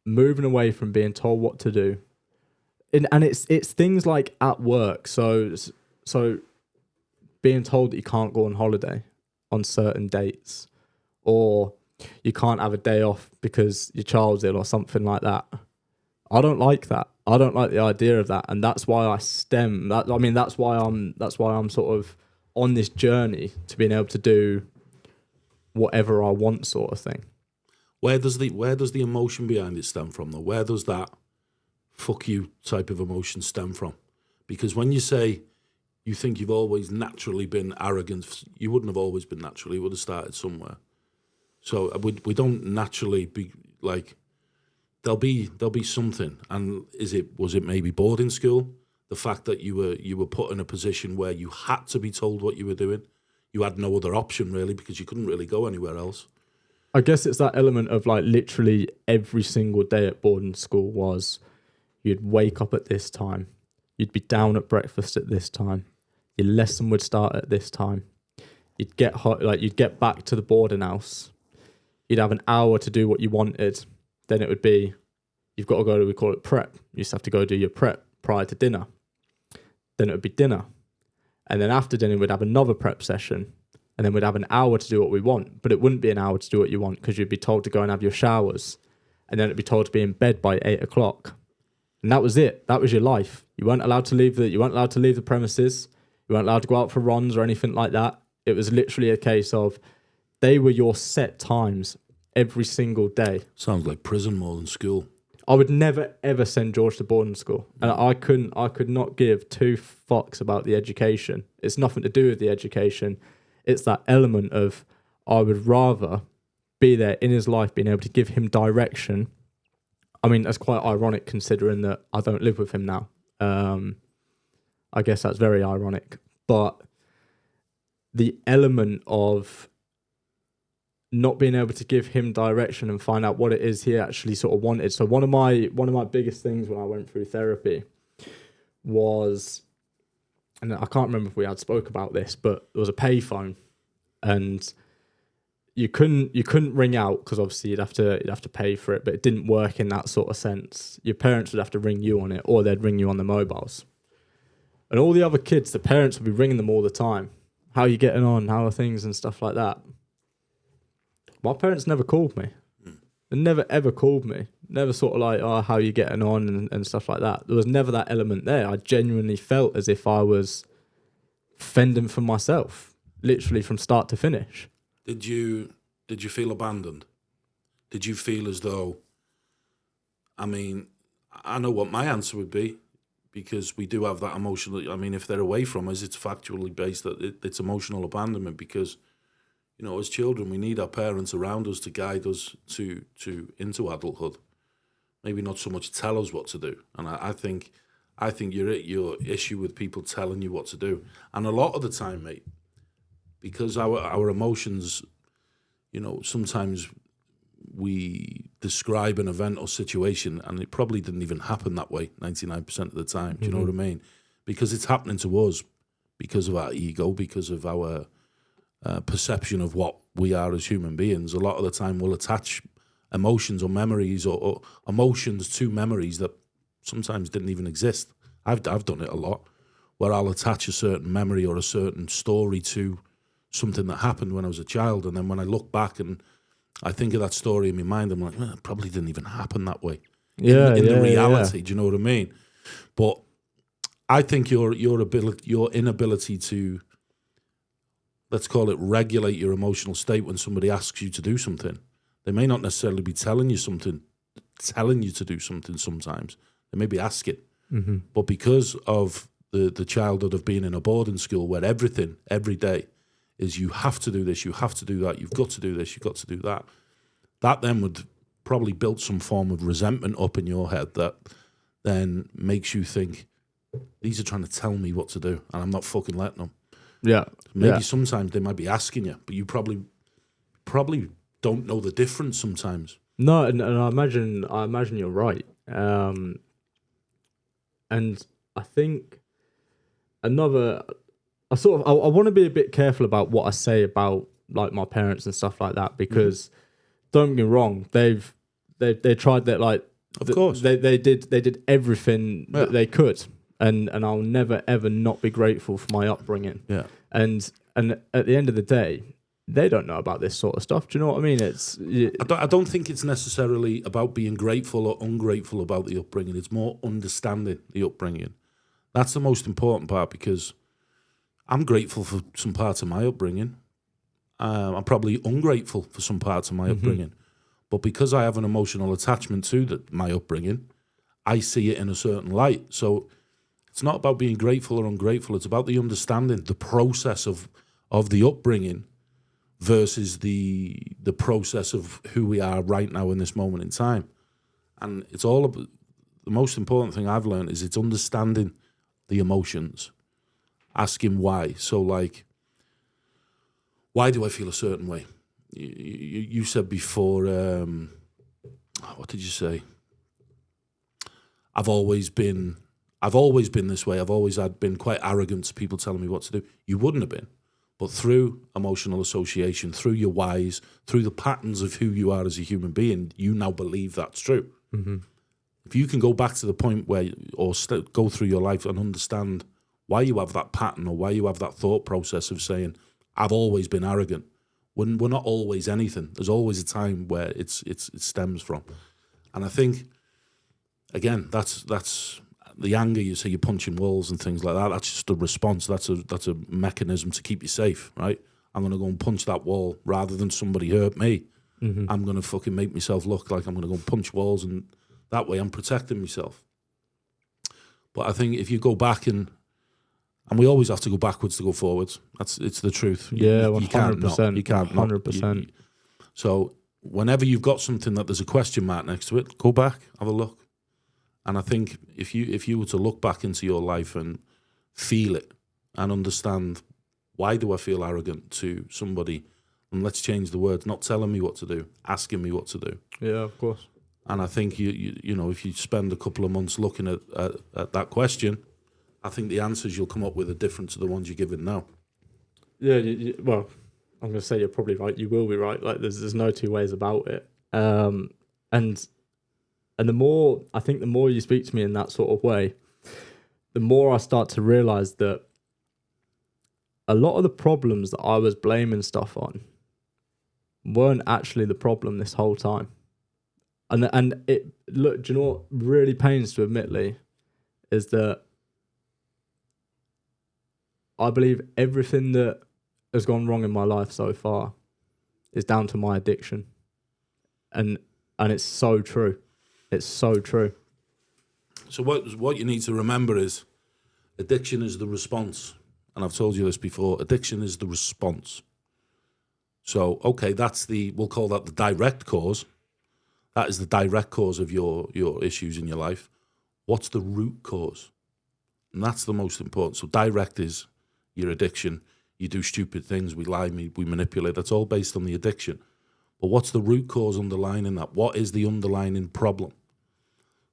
moving away from being told what to do, and it's things like at work. So being told that you can't go on holiday on certain dates, or you can't have a day off because your child's ill or something like that. I don't like that. I don't like the idea of that, and that's why that's why I'm sort of on this journey to being able to do whatever I want, sort of thing. Where does the emotion behind it stem from, though? Where does that fuck you type of emotion stem from? Because when you say you think you've always naturally been arrogant, you wouldn't have always been naturally. You would have started somewhere. So we don't naturally be like. There'll be something. And was it maybe boarding school? The fact that you were put in a position where you had to be told what you were doing. You had no other option really, because you couldn't really go anywhere else. I guess it's that element of like literally every single day at boarding school was you'd wake up at this time, you'd be down at breakfast at this time, your lesson would start at this time, you'd get back to the boarding house, you'd have an hour to do what you wanted, then it would be you've got to go to, we call it prep, you just have to go do your prep prior to dinner, then it would be dinner, and then after dinner we'd have another prep session. And then we'd have an hour to do what we want, but it wouldn't be an hour to do what you want because you'd be told to go and have your showers, and then it'd be told to be in bed by 8 o'clock, and that was it. That was your life. You weren't allowed to leave the premises. You weren't allowed to go out for runs or anything like that. It was literally a case of they were your set times every single day. Sounds like prison more than school. I would never ever send George to boarding school, and I could not give two fucks about the education. It's nothing to do with the education. It's that element of I would rather be there in his life, being able to give him direction. I mean, that's quite ironic considering that I don't live with him now. I guess that's very ironic. But the element of not being able to give him direction and find out what it is he actually sort of wanted. So one of my biggest things when I went through therapy was, and I can't remember if we had spoke about this, but there was a payphone, and you couldn't ring out because obviously you'd have to pay for it, but it didn't work in that sort of sense. Your parents would have to ring you on it, or they'd ring you on the mobiles. And all the other kids, the parents would be ringing them all the time. How are you getting on? How are things and stuff like that? My parents never called me. They never ever called me. Never sort of like, oh, how are you getting on and stuff like that. There was never that element there. I genuinely felt as if I was fending for myself, literally from start to finish. Did you feel abandoned? Did you feel as though, I mean, I know what my answer would be, because we do have that emotional, I mean, if they're away from us, it's factually based that it's emotional abandonment, because, you know, as children, we need our parents around us to guide us into adulthood. Maybe not so much tell us what to do. And I think your issue with people telling you what to do. And a lot of the time, mate, because our emotions, you know, sometimes we describe an event or situation and it probably didn't even happen that way 99% of the time. Do you know what I mean? Because it's happening to us because of our ego, because of our perception of what we are as human beings. A lot of the time we'll attach emotions or memories or emotions to memories that sometimes didn't even exist. I've done it a lot, where I'll attach a certain memory or a certain story to something that happened when I was a child, and then when I look back and I think of that story in my mind, I'm like, it probably didn't even happen that way. In the reality, do you know what I mean? But I think your inability to, let's call it, regulate your emotional state when somebody asks you to do something. They may not necessarily be telling you to do something sometimes. They may be asking. But because of the childhood of being in a boarding school where everything, every day, is you have to do this, you have to do that, you've got to do this, you've got to do that, that then would probably build some form of resentment up in your head that then makes you think, these are trying to tell me what to do and I'm not fucking letting them. Yeah. Maybe sometimes they might be asking you, but you probably don't know the difference sometimes. No, and I imagine you're right. And I think I want to be a bit careful about what I say about like my parents and stuff like that, because don't get me wrong, they tried that, like, of course they did everything that they could, and I'll never ever not be grateful for my upbringing. Yeah. And at the end of the day, they don't know about this sort of stuff. Do you know what I mean? I don't think it's necessarily about being grateful or ungrateful about the upbringing. It's more understanding the upbringing. That's the most important part, because I'm grateful for some parts of my upbringing. I'm probably ungrateful for some parts of my upbringing. But because I have an emotional attachment to my upbringing, I see it in a certain light. So it's not about being grateful or ungrateful. It's about the understanding, the process of the upbringing versus the process of who we are right now in this moment in time. And it's all about, the most important thing I've learned is it's understanding the emotions, asking why. So, like, why do I feel a certain way? You said before, what did you say? I've always been this way. I've always been quite arrogant to people telling me what to do. You wouldn't have been. But through emotional association, through your whys, through the patterns of who you are as a human being, you now believe that's true. If you can go back to the point where, go through your life and understand why you have that pattern or why you have that thought process of saying, I've always been arrogant. When we're not always anything. There's always a time where it stems from. And I think, again, that's the anger. You say you're punching walls and things like that. That's just a response. That's a mechanism to keep you safe, right? I'm going to go and punch that wall rather than somebody hurt me. I'm going to fucking make myself look like I'm going to go and punch walls, and that way I'm protecting myself. But I think if you go back and we always have to go backwards to go forwards. It's the truth. Yeah, 100%. You can't not. 100%. So whenever you've got something that there's a question mark next to it, go back, have a look. And I think if you were to look back into your life and feel it and understand, why do I feel arrogant to somebody And let's change the words, not telling me what to do, asking me what to do. Yeah, of course. And I think, you know, if you spend a couple of months looking at that question, I think the answers you'll come up with are different to the ones you're given now. Yeah, well, I'm going to say you're probably right. You will be right. Like, there's no two ways about it. And the more, I think the more you speak to me in that sort of way, the more I start to realise that a lot of the problems that I was blaming stuff on weren't actually the problem this whole time. And it, look, do you know what really pains to admit, Lee, is that I believe everything that has gone wrong in my life so far is down to my addiction. And it's so true. It's so true. So what you need to remember is addiction is the response. And I've told you this before. Addiction is the response. So, okay, we'll call that the direct cause. That is the direct cause of your issues in your life. What's the root cause? And that's the most important. So direct is your addiction. You do stupid things. We lie, we manipulate. That's all based on the addiction. But what's the root cause underlying that? What is the underlying problem?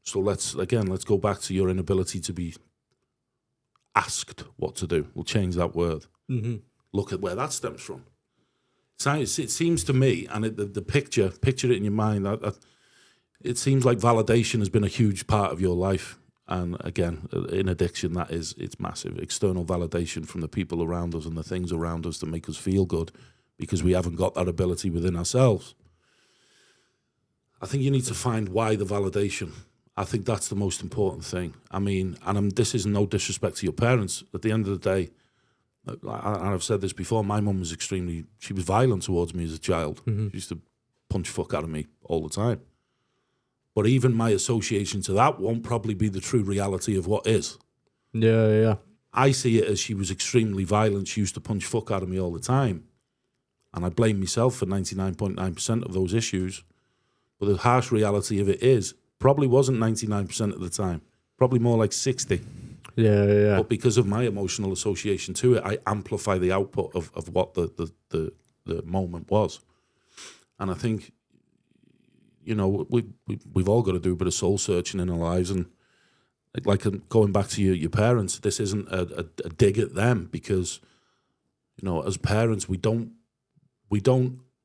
So let's go back to your inability to be asked what to do. We'll change that word. Mm-hmm. Look at where that stems from. It seems to me, and the picture it in your mind, it seems like validation has been a huge part of your life. And again, in addiction, it's massive. External validation from the people around us and the things around us that make us feel good because we haven't got that ability within ourselves. I think you need to find why the validation. I think that's the most important thing. I mean, this is no disrespect to your parents. At the end of the day, and I've said this before, my mum was she was violent towards me as a child. Mm-hmm. She used to punch fuck out of me all the time. But even my association to that won't probably be the true reality of what is. Yeah. I see it as she was extremely violent. She used to punch fuck out of me all the time. And I blame myself for 99.9% of those issues. But the harsh reality of it is, probably wasn't 99% of the time. Probably more like 60. Yeah. But because of my emotional association to it, I amplify the output of what the moment was. And I think, you know, we've all got to do a bit of soul searching in our lives. And like going back to your parents, this isn't a dig at them because, you know, as parents, we don't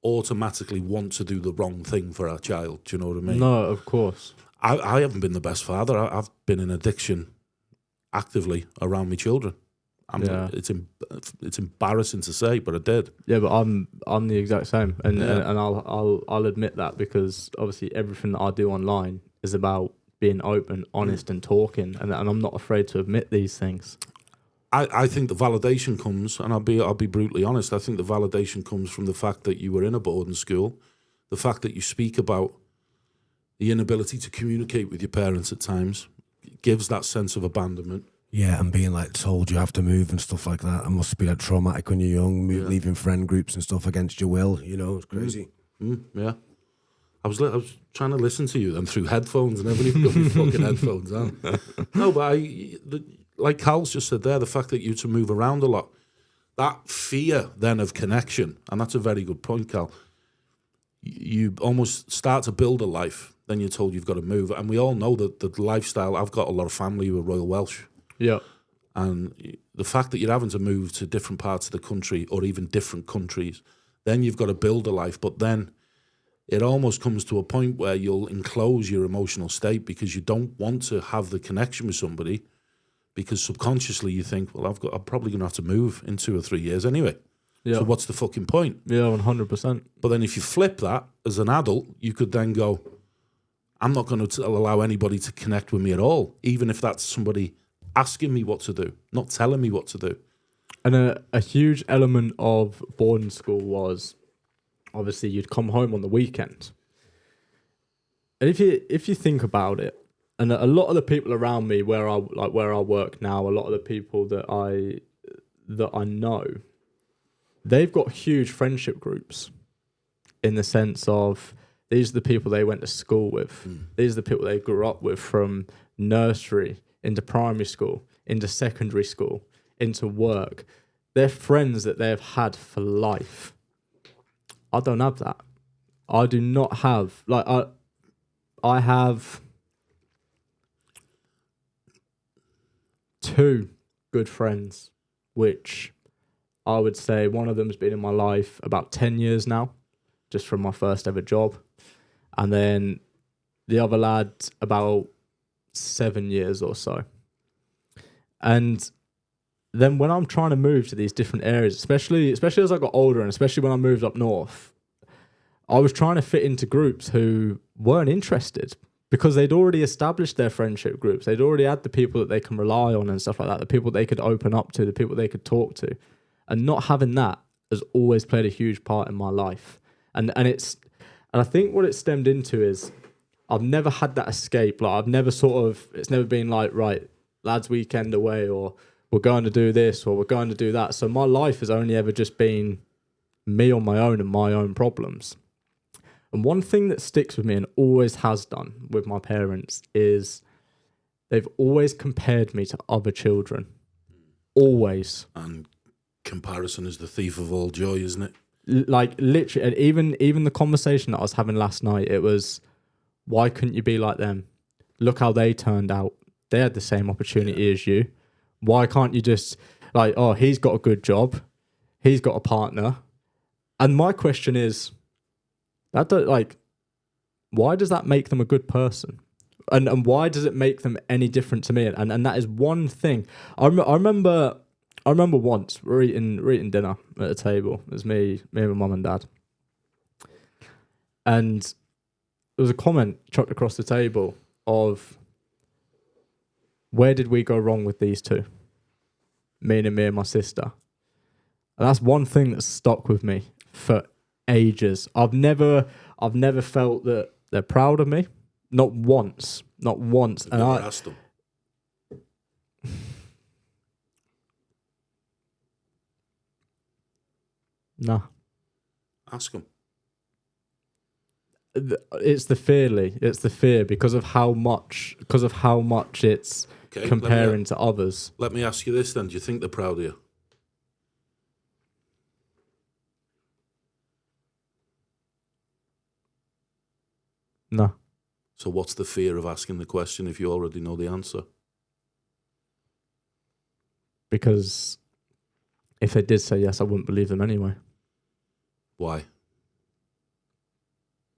automatically want to do the wrong thing for our child. Do you know what I mean? No, of course. I haven't been the best father. I've been in addiction actively around my children. It's embarrassing to say, but I did. Yeah, but I'm the exact same, and I'll admit that because obviously everything that I do online is about being open, honest, and talking, and I'm not afraid to admit these things. I think the validation comes, and I'll be brutally honest. I think the validation comes from the fact that you were in a boarding school, the fact that you speak about the inability to communicate with your parents at times gives that sense of abandonment. Yeah, and being like told you have to move and stuff like that. It must be like traumatic when you're young, leaving friend groups and stuff against your will. You know, it's crazy. Yeah, I was trying to listen to you then through headphones, and everybody got your fucking headphones on. No, but like Cal's just said there, the fact that you to move around a lot, that fear then of connection, and that's a very good point, Cal. You almost start to build a life, then you're told you've got to move, and we all know that the lifestyle. I've got a lot of family who are Royal Welsh. Yeah. And the fact that you're having to move to different parts of the country or even different countries, then you've got to build a life. But then it almost comes to a point where you'll enclose your emotional state because you don't want to have the connection with somebody because subconsciously you think, well, I'm probably going to have to move in 2 or 3 years anyway. Yeah. So what's the fucking point? Yeah, 100%. But then if you flip that as an adult, you could then go, I'm not going to allow anybody to connect with me at all, even if that's somebody asking me what to do, not telling me what to do. And a huge element of boarding school was obviously you'd come home on the weekend. And if you think about it, and a lot of the people around me where I work now, a lot of the people that I know, they've got huge friendship groups in the sense of these are the people they went to school with. These are the people they grew up with from nursery into primary school, into secondary school, into work. They're friends that they've had for life. I don't have that. I do not have, like, I have 2 good friends, which I would say one of them's been in my life about 10 years now, just from my first ever job. And then the other lad about 7 years or so. And then when I'm trying to move to these different areas, especially as I got older and especially when I moved up north, I was trying to fit into groups who weren't interested because they'd already established their friendship groups. They'd already had the people that they can rely on and stuff like that, the people they could open up to, the people they could talk to. And not having that has always played a huge part in my life. And I think what it stemmed into is I've never had that escape. Like it's never been like, right, lads weekend away, or we're going to do this, or we're going to do that. So my life has only ever just been me on my own and my own problems. And one thing that sticks with me and always has done with my parents is they've always compared me to other children. Always. And comparison is the thief of all joy, isn't it? Like literally, and even the conversation that I was having last night, it was, why couldn't you be like them? Look how they turned out. They had the same opportunity as you. Why can't you just, like, oh, he's got a good job, he's got a partner. And my question is, why does that make them a good person? And why does it make them any different to me? And that is one thing. I remember once we're eating dinner at a table. It was me and my mum and dad. And there was a comment chucked across the table of, where did we go wrong with these two? Me and my sister. And that's one thing that's stuck with me for ages. I've never felt that they're proud of me. Not once. Have and you I ever asked them? No. Ask them. It's the fear, Lee. It's the fear because of how much it's comparing to others. Let me ask you this then. Do you think they're proud of you? No. So what's the fear of asking the question if you already know the answer? Because if they did say yes, I wouldn't believe them anyway. Why?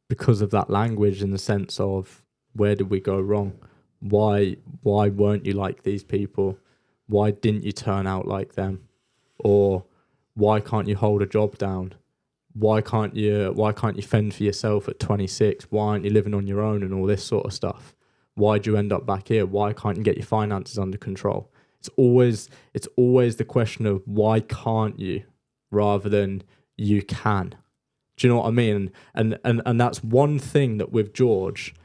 Because of that language, in the sense of, where did we go wrong? Why weren't you like these people? Why didn't you turn out like them? Or why can't you hold a job down? Why can't you fend for yourself at 26? Why aren't you living on your own and all this sort of stuff? Why'd you end up back here? Why can't you get your finances under control? It's always the question of, why can't you, rather than you can. Do you know what I mean? And that's one thing that with George,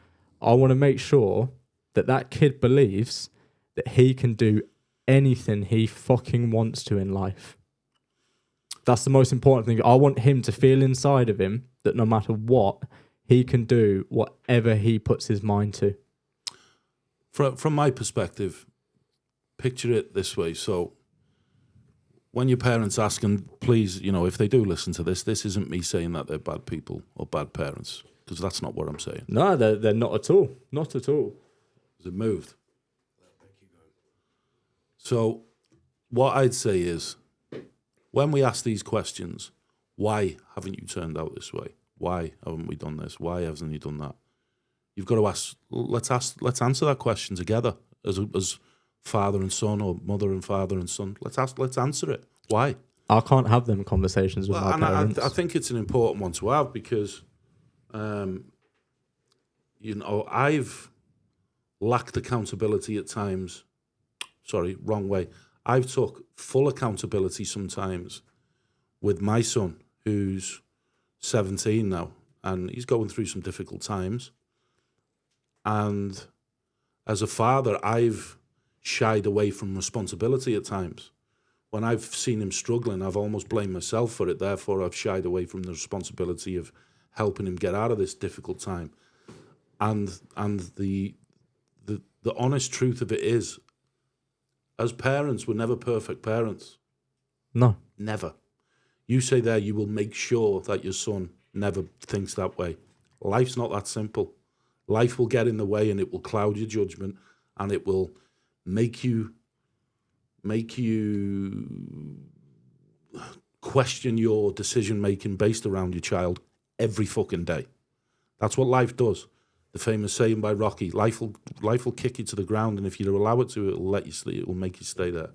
I want to make sure that kid believes that he can do anything he fucking wants to in life. That's the most important thing. I want him to feel inside of him that no matter what, he can do whatever he puts his mind to. From my perspective, picture it this way. So when your parents ask, and please, if they do listen to this isn't me saying that they're bad people or bad parents, because that's not what I'm saying. No, they're not at all. Not at all. Has it moved? So what I'd say is, when we ask these questions, why haven't you turned out this way? Why haven't we done this? Why hasn't he done that? You've got to ask. Let's answer that question together as father and son, or mother and father and son. Let's answer it. Why? I can't have them conversations with my parents. I think it's an important one to have because, I've lacked accountability at times. Sorry, wrong way. I've took full accountability sometimes with my son, who's 17 now, and he's going through some difficult times. And as a father, I've shied away from responsibility at times. When I've seen him struggling, I've almost blamed myself for it. Therefore, I've shied away from the responsibility of helping him get out of this difficult time. And the honest truth of it is, as parents, we're never perfect parents. No. Never. You say there you will make sure that your son never thinks that way. Life's not that simple. Life will get in the way, and it will cloud your judgment, and it will make you question your decision making based around your child every fucking day. That's what life does. The famous saying by Rocky: life will kick you to the ground, and if you allow it to, it'll let you sleep. It will make you stay there.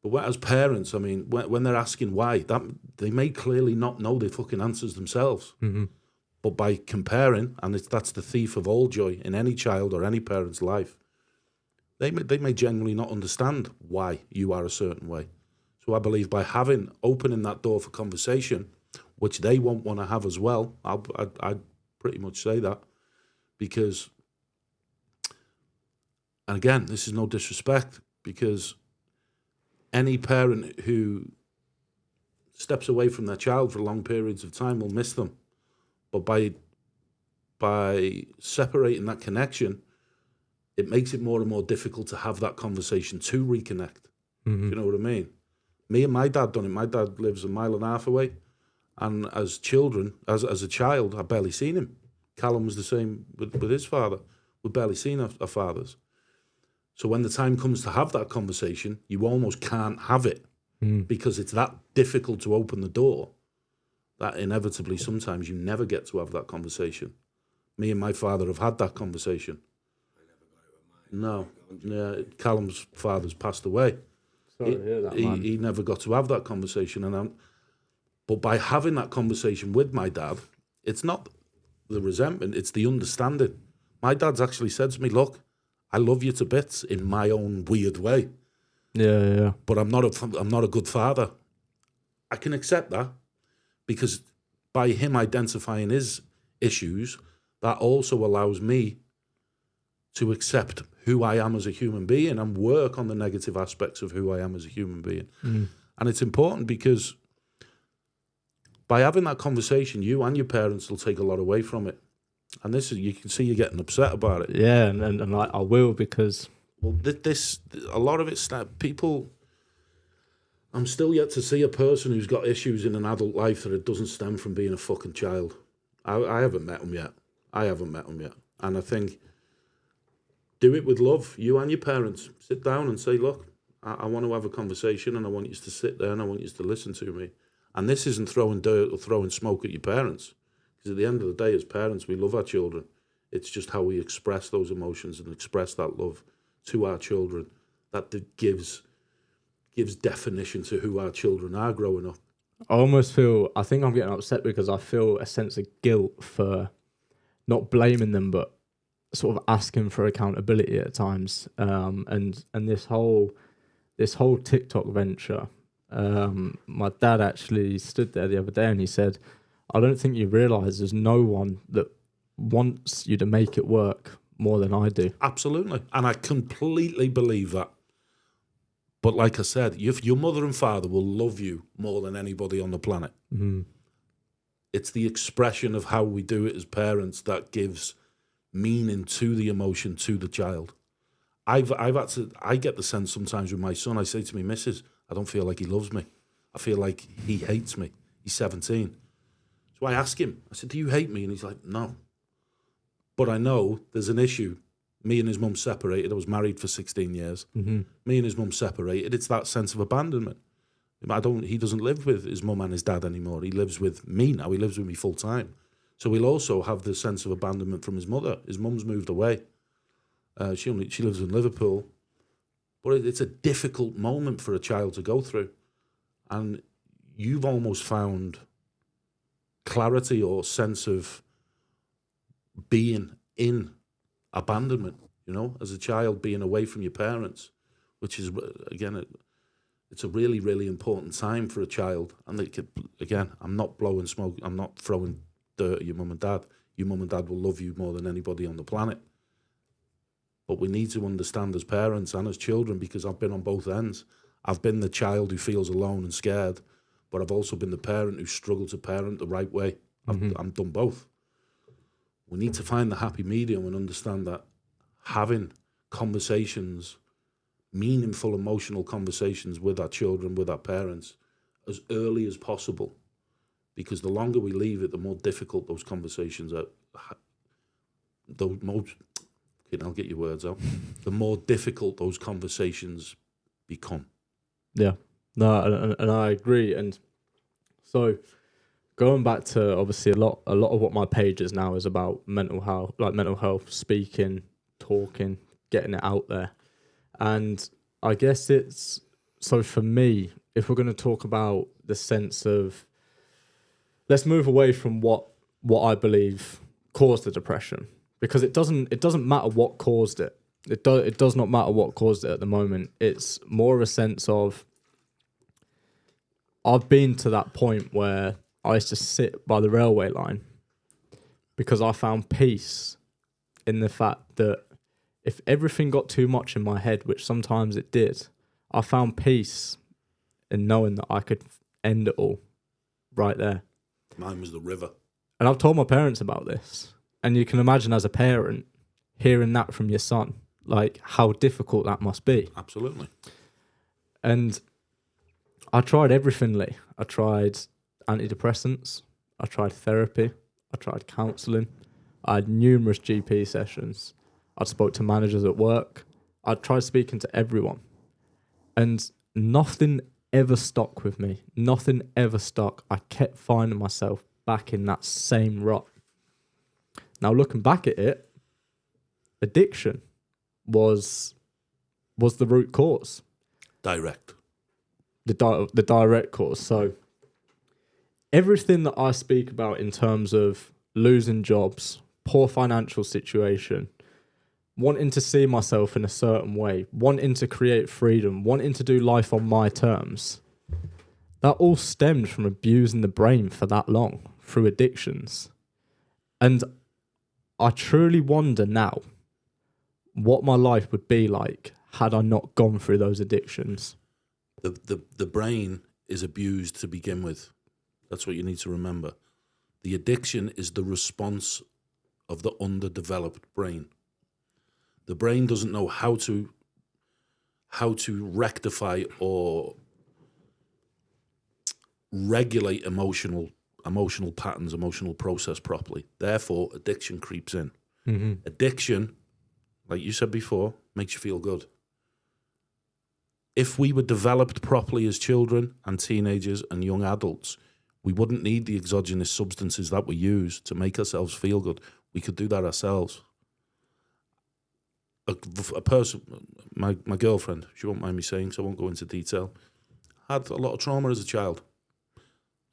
But as parents, I mean, when they're asking why, that they may clearly not know the fucking answers themselves. Mm-hmm. But by comparing, and that's the thief of all joy in any child or any parent's life, they may genuinely not understand why you are a certain way. So I believe by opening that door for conversation, which they won't want to have as well, I'd pretty much say that, because, and again, this is no disrespect, because any parent who steps away from their child for long periods of time will miss them. But by separating that connection, it makes it more and more difficult to have that conversation, to reconnect. Mm-hmm. You know what I mean? Me and my dad done it. My dad lives 1.5 miles away. And as children, as a child, I barely seen him. Callum was the same with his father. We barely seen our fathers. So when the time comes to have that conversation, you almost can't have it because it's that difficult to open the door that inevitably sometimes you never get to have that conversation. Me and my father have had that conversation. No. Yeah, Callum's father's passed away. Sorry to hear that, man. He never got to have that conversation. But by having that conversation with my dad, it's not the resentment, it's the understanding. My dad's actually said to me, look, I love you to bits in my own weird way. Yeah. But I'm not a good father. I can accept that, because by him identifying his issues, that also allows me to accept who I am as a human being and work on the negative aspects of who I am as a human being. And it's important because by having that conversation, you and your parents will take a lot away from it. And you can see you're getting upset about it. Yeah, and I will, because... Well, a lot of it's that people... I'm still yet to see a person who's got issues in an adult life that it doesn't stem from being a fucking child. I haven't met them yet. And I think, do it with love, you and your parents. Sit down and say, look, I want to have a conversation, and I want you to sit there and I want you to listen to me. And this isn't throwing dirt or throwing smoke at your parents. Because at the end of the day, as parents, we love our children. It's just how we express those emotions and express that love to our children that gives definition to who our children are growing up. I think I'm getting upset because I feel a sense of guilt for not blaming them, but sort of asking for accountability at times. And this whole TikTok venture, my dad actually stood there the other day and he said, I don't think you realise there's no one that wants you to make it work more than I do. Absolutely. And I completely believe that. But like I said, your mother and father will love you more than anybody on the planet. Mm-hmm. It's the expression of how we do it as parents that gives meaning to the emotion to the child. I get the sense sometimes with my son, I say to me, Mrs., I don't feel like he loves me. I feel like he hates me. He's 17. So I ask him, I said, do you hate me? And he's like, no. But I know there's an issue. Me and his mum separated. I was married for 16 years. Mm-hmm. Me and his mum separated. It's that sense of abandonment. He doesn't live with his mum and his dad anymore. He lives with me now. He lives with me full time. So he'll also have the sense of abandonment from his mother. His mum's moved away. She lives in Liverpool. But it's a difficult moment for a child to go through. And you've almost found clarity or sense of being in abandonment, as a child, being away from your parents, which is, again, it's a really, really important time for a child. And again, I'm not blowing smoke, I'm not throwing dirt at your mum and dad. Your mum and dad will love you more than anybody on the planet. But we need to understand as parents and as children, because I've been on both ends. I've been the child who feels alone and scared, but I've also been the parent who struggled to parent the right way. I've done both. We need to find the happy medium and understand that having conversations, meaningful, emotional conversations with our children, with our parents, as early as possible, because the longer we leave it, the more difficult those conversations are. I'll get your words out. The more difficult those conversations become. Yeah, no, and I agree. And so, going back to obviously a lot of what my page is now is about mental health, speaking, talking, getting it out there. And I guess it's, so for me, if we're going to talk about the sense of, let's move away from what I believe caused the depression, because it doesn't matter what caused it. It does not matter what caused it at the moment. It's more of a sense of, I've been to that point where I used to sit by the railway line because I found peace in the fact that if everything got too much in my head, which sometimes it did, I found peace in knowing that I could end it all right there. Mine was the river. And I've told my parents about this. And you can imagine as a parent hearing that from your son, like how difficult that must be. Absolutely. And I tried everything, Lee. I tried antidepressants. I tried therapy. I tried counselling. I had numerous GP sessions. I spoke to managers at work. I tried speaking to everyone. And nothing ever stuck with me. Nothing ever stuck. I kept finding myself back in that same rut. Now, looking back at it, addiction was the root cause. Direct. The direct cause. So everything that I speak about in terms of losing jobs, poor financial situation, wanting to see myself in a certain way, wanting to create freedom, wanting to do life on my terms, that all stemmed from abusing the brain for that long through addictions. And I truly wonder now what my life would be like had I not gone through those addictions. The brain is abused to begin with. That's what you need to remember. The addiction is the response of the underdeveloped brain. The brain doesn't know how to rectify or regulate emotional patterns, emotional process properly. Therefore, addiction creeps in. Mm-hmm. Addiction, like you said before, makes you feel good. If we were developed properly as children and teenagers and young adults, we wouldn't need the exogenous substances that we use to make ourselves feel good. We could do that ourselves. A person, my girlfriend, she won't mind me saying, so I won't go into detail, had a lot of trauma as a child.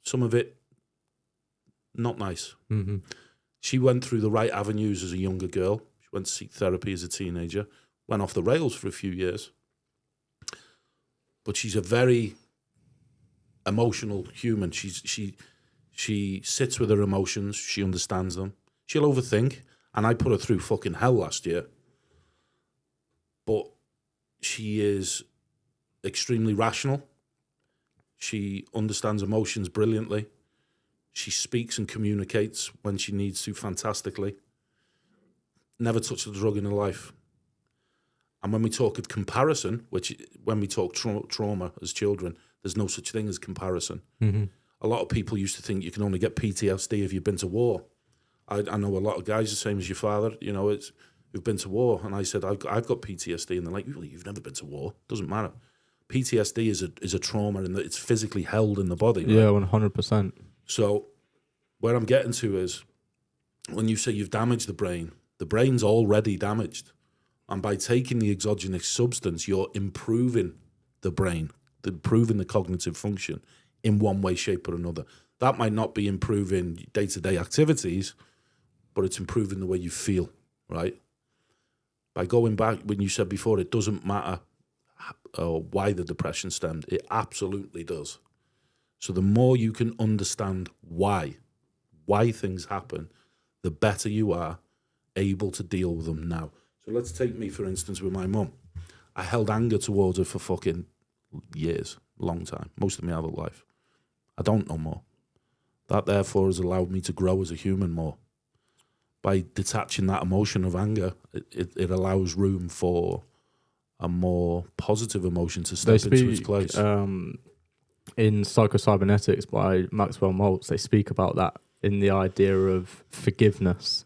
Some of it not nice. Mm-hmm. She went through the right avenues as a younger girl. She went to seek therapy as a teenager, went off the rails for a few years. But she's a very emotional human. She sits with her emotions. She understands them. She'll overthink. And I put her through fucking hell last year. But she is extremely rational. She understands emotions brilliantly. She speaks and communicates when she needs to fantastically. Never touched a drug in her life. And when we talk of comparison, when we talk trauma as children, there's no such thing as comparison. Mm-hmm. A lot of people used to think you can only get PTSD if you've been to war. I know a lot of guys the same as your father, who've been to war. And I said, I've got PTSD. And they're like, really, you've never been to war? Doesn't matter. PTSD is a trauma and it's physically held in the body. Right? Yeah, 100%. So where I'm getting to is when you say you've damaged the brain's already damaged. And by taking the exogenous substance, you're improving the brain, improving the cognitive function in one way, shape, or another. That might not be improving day-to-day activities, but it's improving the way you feel, right? By going back, when you said before, it doesn't matter why the depression stemmed. It absolutely does. So the more you can understand why things happen, the better you are able to deal with them now. So let's take me, for instance, with my mum. I held anger towards her for fucking years, long time, most of my adult life. I don't no more. That therefore has allowed me to grow as a human more. By detaching that emotion of anger, it allows room for a more positive emotion to step into its place. in Psycho-Cybernetics by Maxwell Maltz, they speak about that in the idea of forgiveness.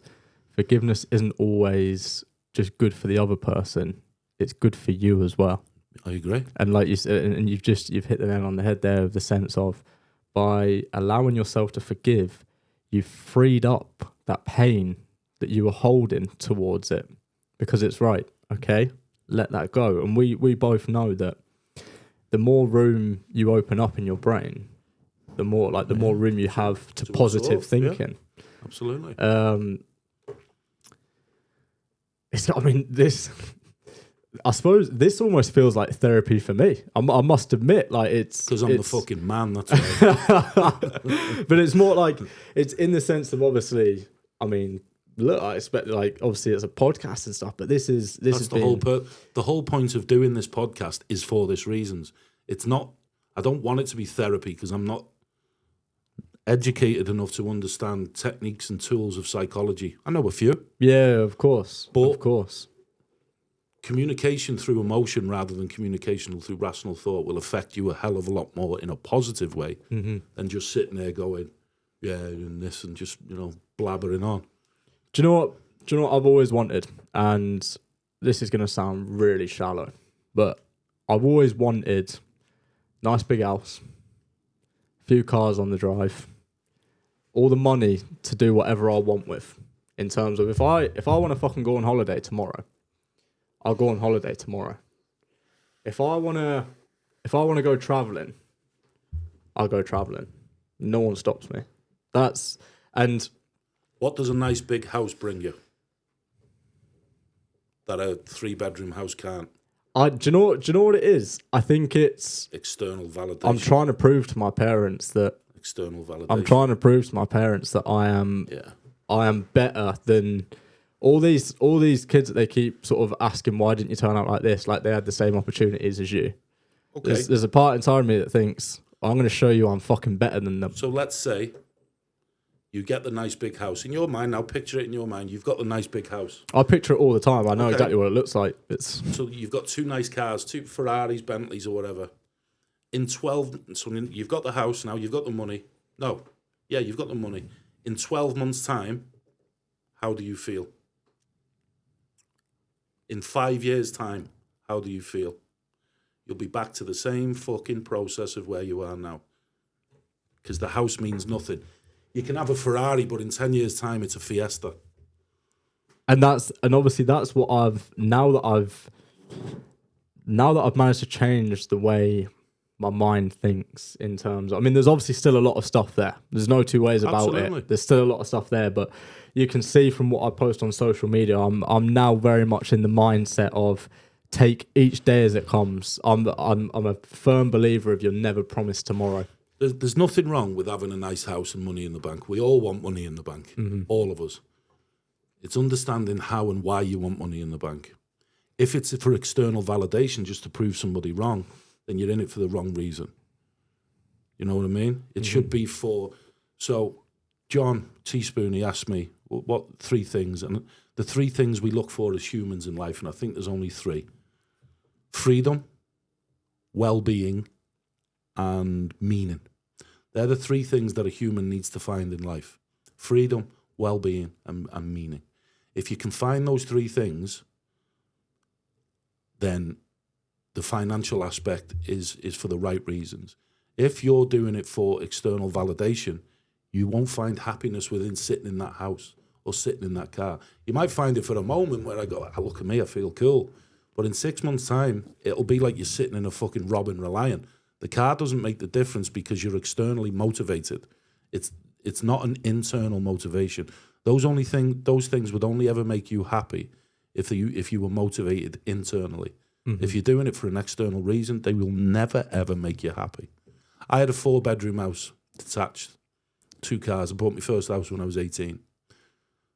Forgiveness isn't always just good for the other person; it's good for you as well. I agree. And like you said, and you've hit the nail on the head there of the sense of by allowing yourself to forgive, you've freed up that pain that you were holding towards it because it's right. Okay, let that go. And we both know that the more room you open up in your brain, the more room you have to positive thinking. Yeah, absolutely. I suppose this almost feels like therapy for me. I must admit, like it's because I'm the fucking man. That's why. But it's more like it's in the sense of obviously. I mean, look, I expect like obviously it's a podcast and stuff, but this is the whole point of doing this podcast is for this reasons. It's not. I don't want it to be therapy because I'm not educated enough to understand techniques and tools of psychology. I know a few. Yeah, of course. But of course. Communication through emotion rather than communication through rational thought will affect you a hell of a lot more in a positive way than just sitting there going, yeah, and this and just, blabbering on. Do you know what I've always wanted? And this is going to sound really shallow, but I've always wanted nice big house, a few cars on the drive, all the money to do whatever I want with. In terms of if I want to fucking go on holiday tomorrow, I'll go on holiday tomorrow. If I wanna go traveling, I'll go traveling. No one stops me. And what does a nice big house bring you that a 3-bedroom house can't? Do you know what it is? I think it's external validation. I'm trying to prove to my parents that external validation. I'm trying to prove to my parents that I am better than all these kids that they keep sort of asking, why didn't you turn out like this? Like they had the same opportunities as you. Okay. There's a part inside me that thinks, I'm going to show you I'm fucking better than them. So let's say you get the nice big house. In your mind, now picture it in your mind, you've got the nice big house. I picture it all the time. I know exactly what it looks like. So you've got 2 nice cars, 2 Ferraris, Bentleys or whatever. So you've got the house now, you've got the money. No. Yeah, you've got the money. In 12 months' time, how do you feel? In 5 years' time, how do you feel? You'll be back to the same fucking process of where you are now. Because the house means nothing. You can have a Ferrari, but in 10 years' time, it's a Fiesta. And obviously that's what now that I've managed to change the way my mind thinks in terms of, I mean, there's obviously still a lot of stuff there. There's no two ways about it. There's still a lot of stuff there, but you can see from what I post on social media, I'm now very much in the mindset of take each day as it comes. I'm a firm believer of you're never promised tomorrow. There's nothing wrong with having a nice house and money in the bank. We all want money in the bank, all of us. It's understanding how and why you want money in the bank. If it's for external validation, just to prove somebody wrong, then you're in it for the wrong reason. You know what I mean? It should be for... So, John Teaspoon, he asked me, what 3 things? And the 3 things we look for as humans in life, and I think there's only 3. Freedom, well-being, and meaning. They're the 3 things that a human needs to find in life. Freedom, well-being, and meaning. If you can find those 3 things, then the financial aspect is for the right reasons. If you're doing it for external validation, you won't find happiness within sitting in that house or sitting in that car. You might find it for a moment where I go, oh, look at me, I feel cool. But in 6 months' time, it'll be like you're sitting in a fucking Robin Reliant. The car doesn't make the difference because you're externally motivated. It's not an internal motivation. Those things would only ever make you happy if you were motivated internally. If you're doing it for an external reason, they will never, ever make you happy. I had a 4-bedroom house, detached, 2 cars. I bought my first house when I was 18.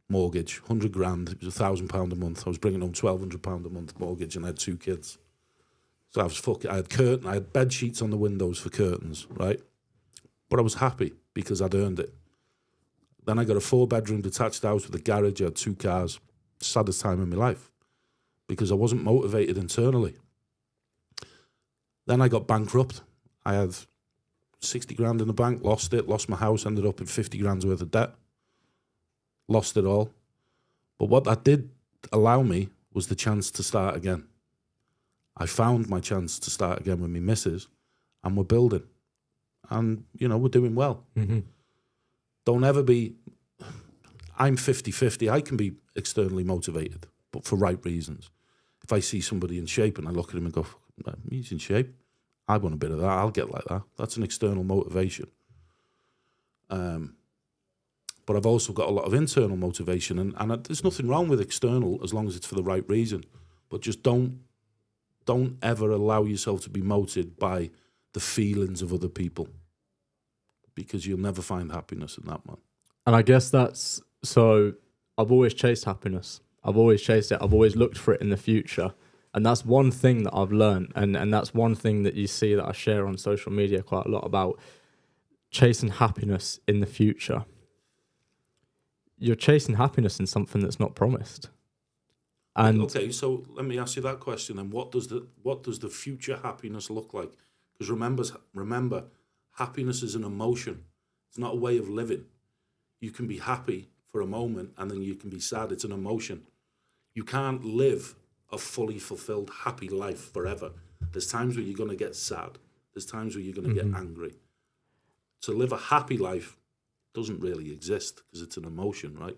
Mortgage, 100 grand. It was £1,000 a month. I was bringing home £1,200 a month mortgage, and I had 2 kids. So I had bed sheets on the windows for curtains, right? But I was happy because I'd earned it. Then I got a 4-bedroom detached house with a garage. I had 2 cars. Saddest time in my life because I wasn't motivated internally. Then I got bankrupt. I had 60 grand in the bank, lost it, lost my house, ended up in 50 grand's worth of debt. Lost it all. But what that did allow me was the chance to start again. I found my chance to start again with my missus, and we're building. And, you know, we're doing well. Mm-hmm. Don't ever be... I'm 50-50. I can be externally motivated, but for right reasons. If I see somebody in shape and I look at him and go, he's in shape, I want a bit of that, I'll get like that. That's an external motivation. But I've also got a lot of internal motivation, and there's nothing wrong with external as long as it's for the right reason. But just don't ever allow yourself to be motivated by the feelings of other people, because you'll never find happiness in that, man. And I guess that's... So I've always chased happiness. I've always chased it. I've always looked for it in the future. And that's one thing that I've learned. And that's one thing that you see that I share on social media quite a lot about chasing happiness in the future. You're chasing happiness in something that's not promised. And okay, so let me ask you that question then. What does the future happiness look like? Because remember, happiness is an emotion. It's not a way of living. You can be happy for a moment and then you can be sad. It's an emotion. You can't live a fully fulfilled, happy life forever. There's times where you're going to get sad. There's times where you're going to get angry. To live a happy life doesn't really exist because it's an emotion, right?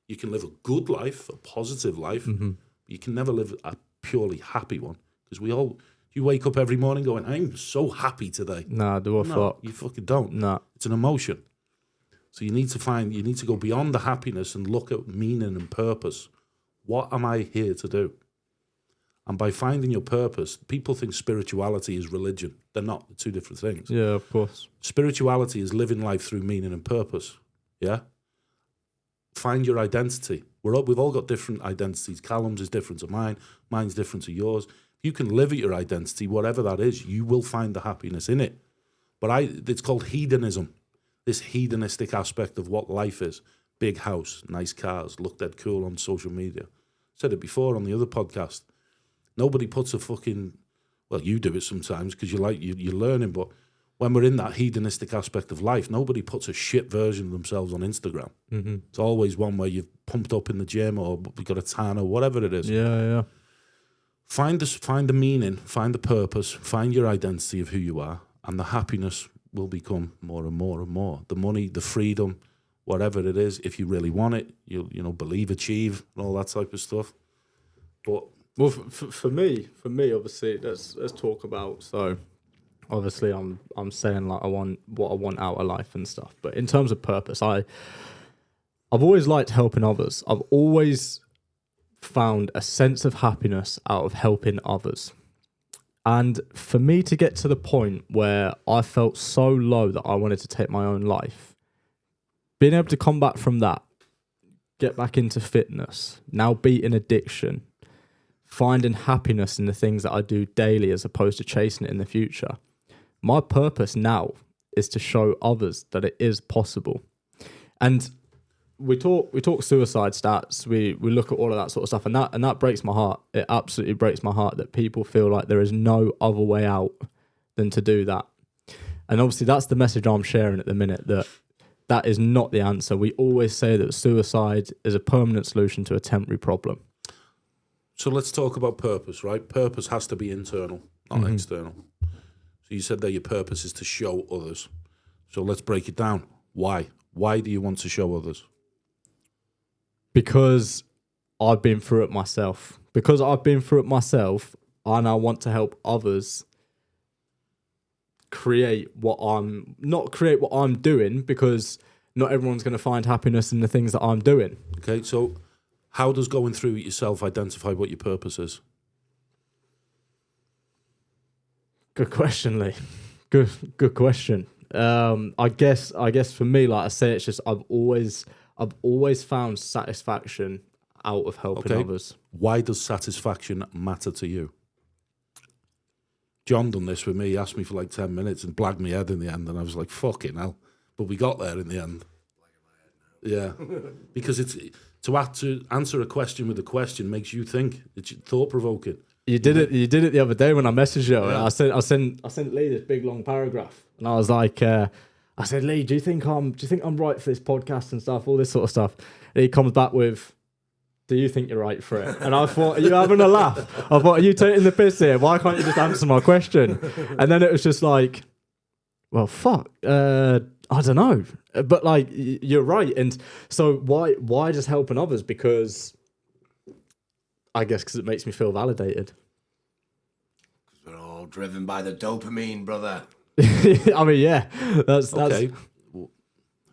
You can live a good life, a positive life. But you can never live a purely happy one, because you wake up every morning going, I'm so happy today. Nah, You fucking don't. Nah. It's an emotion. So you need to go beyond the happiness and look at meaning and purpose. What am I here to do? And by finding your purpose, people think spirituality is religion. They're not. They're two different things. Yeah, of course. Spirituality is living life through meaning and purpose. Yeah? Find your identity. We've all got different identities. Callum's is different to mine. Mine's different to yours. If you can live at your identity, whatever that is, you will find the happiness in it. But it's called hedonism. This hedonistic aspect of what life is. Big house, nice cars, look dead cool on social media. Said it before on the other podcast. Nobody puts a fucking... Well, you do it sometimes because you're learning, but when we're in that hedonistic aspect of life, nobody puts a shit version of themselves on Instagram. It's always one where you've pumped up in the gym or you've got a tan or whatever it is. Yeah. Find the meaning, find the purpose, find your identity of who you are, and the happiness will become more and more and more. The money, the freedom, whatever it is, if you really want it, you'll believe, achieve, and all that type of stuff. But well, for me, obviously, let's talk about. So, obviously, I'm saying like I want what I want out of life and stuff. But in terms of purpose, I've always liked helping others. I've always found a sense of happiness out of helping others. And for me to get to the point where I felt so low that I wanted to take my own life, being able to come back from that, get back into fitness, now beating addiction, finding happiness in the things that I do daily as opposed to chasing it in the future. My purpose now is to show others that it is possible. And we talk suicide stats, we look at all of that sort of stuff, and that breaks my heart. It absolutely breaks my heart that people feel like there is no other way out than to do that. And obviously that's the message I'm sharing at the minute, that is not the answer. We always say that suicide is a permanent solution to a temporary problem. So let's talk about purpose, right? Purpose has to be internal, not external. So you said that your purpose is to show others. So let's break it down. Why? Why do you want to show others? Because I've been through it myself. Because I've been through it myself, I now want to help others create what I'm doing, because not everyone's going to find happiness in the things that I'm doing. Okay, so how does going through it yourself identify what your purpose is? Good question, Lee. Good question. I guess for me, like I say, it's just I've always found satisfaction out of helping others. Why does satisfaction matter to you? John done this with me. He asked me for like 10 minutes and blagged my head in the end, and I was like, fucking hell. But we got there in the end. Yeah. Because it's to answer a question with a question makes you think. It's thought-provoking. You did it. You did it the other day when I messaged you. Yeah. I sent Lee this big long paragraph, and I was like, I said, Lee, do you think I'm right for this podcast and stuff, all this sort of stuff? And he comes back with, do you think you're right for it? And I thought, are you having a laugh? I thought, are you taking the piss here? Why can't you just answer my question? And then it was just like, well, fuck, I don't know, but like you're right. And so why just helping others? Because I guess because it makes me feel validated. Because we're all driven by the dopamine, brother. I mean, yeah, that's okay.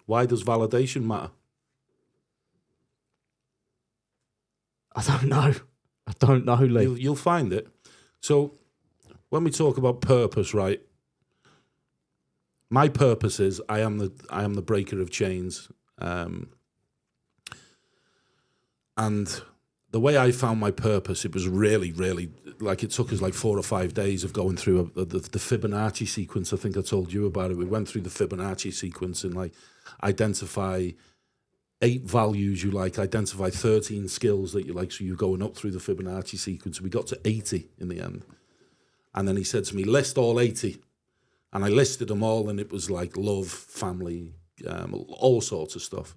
Why does validation matter? I don't know, Lee. You'll find it. So when we talk about purpose, right? My purpose is I am the breaker of chains, and the way I found my purpose, it was really, really, like it took us like 4 or 5 days of going through the Fibonacci sequence. I think I told you about it. We went through the Fibonacci sequence and like identify 8 values you like, identify 13 skills that you like. So you're going up through the Fibonacci sequence. We got to 80 in the end. And then he said to me, list all 80. And I listed them all, and it was like love, family, all sorts of stuff.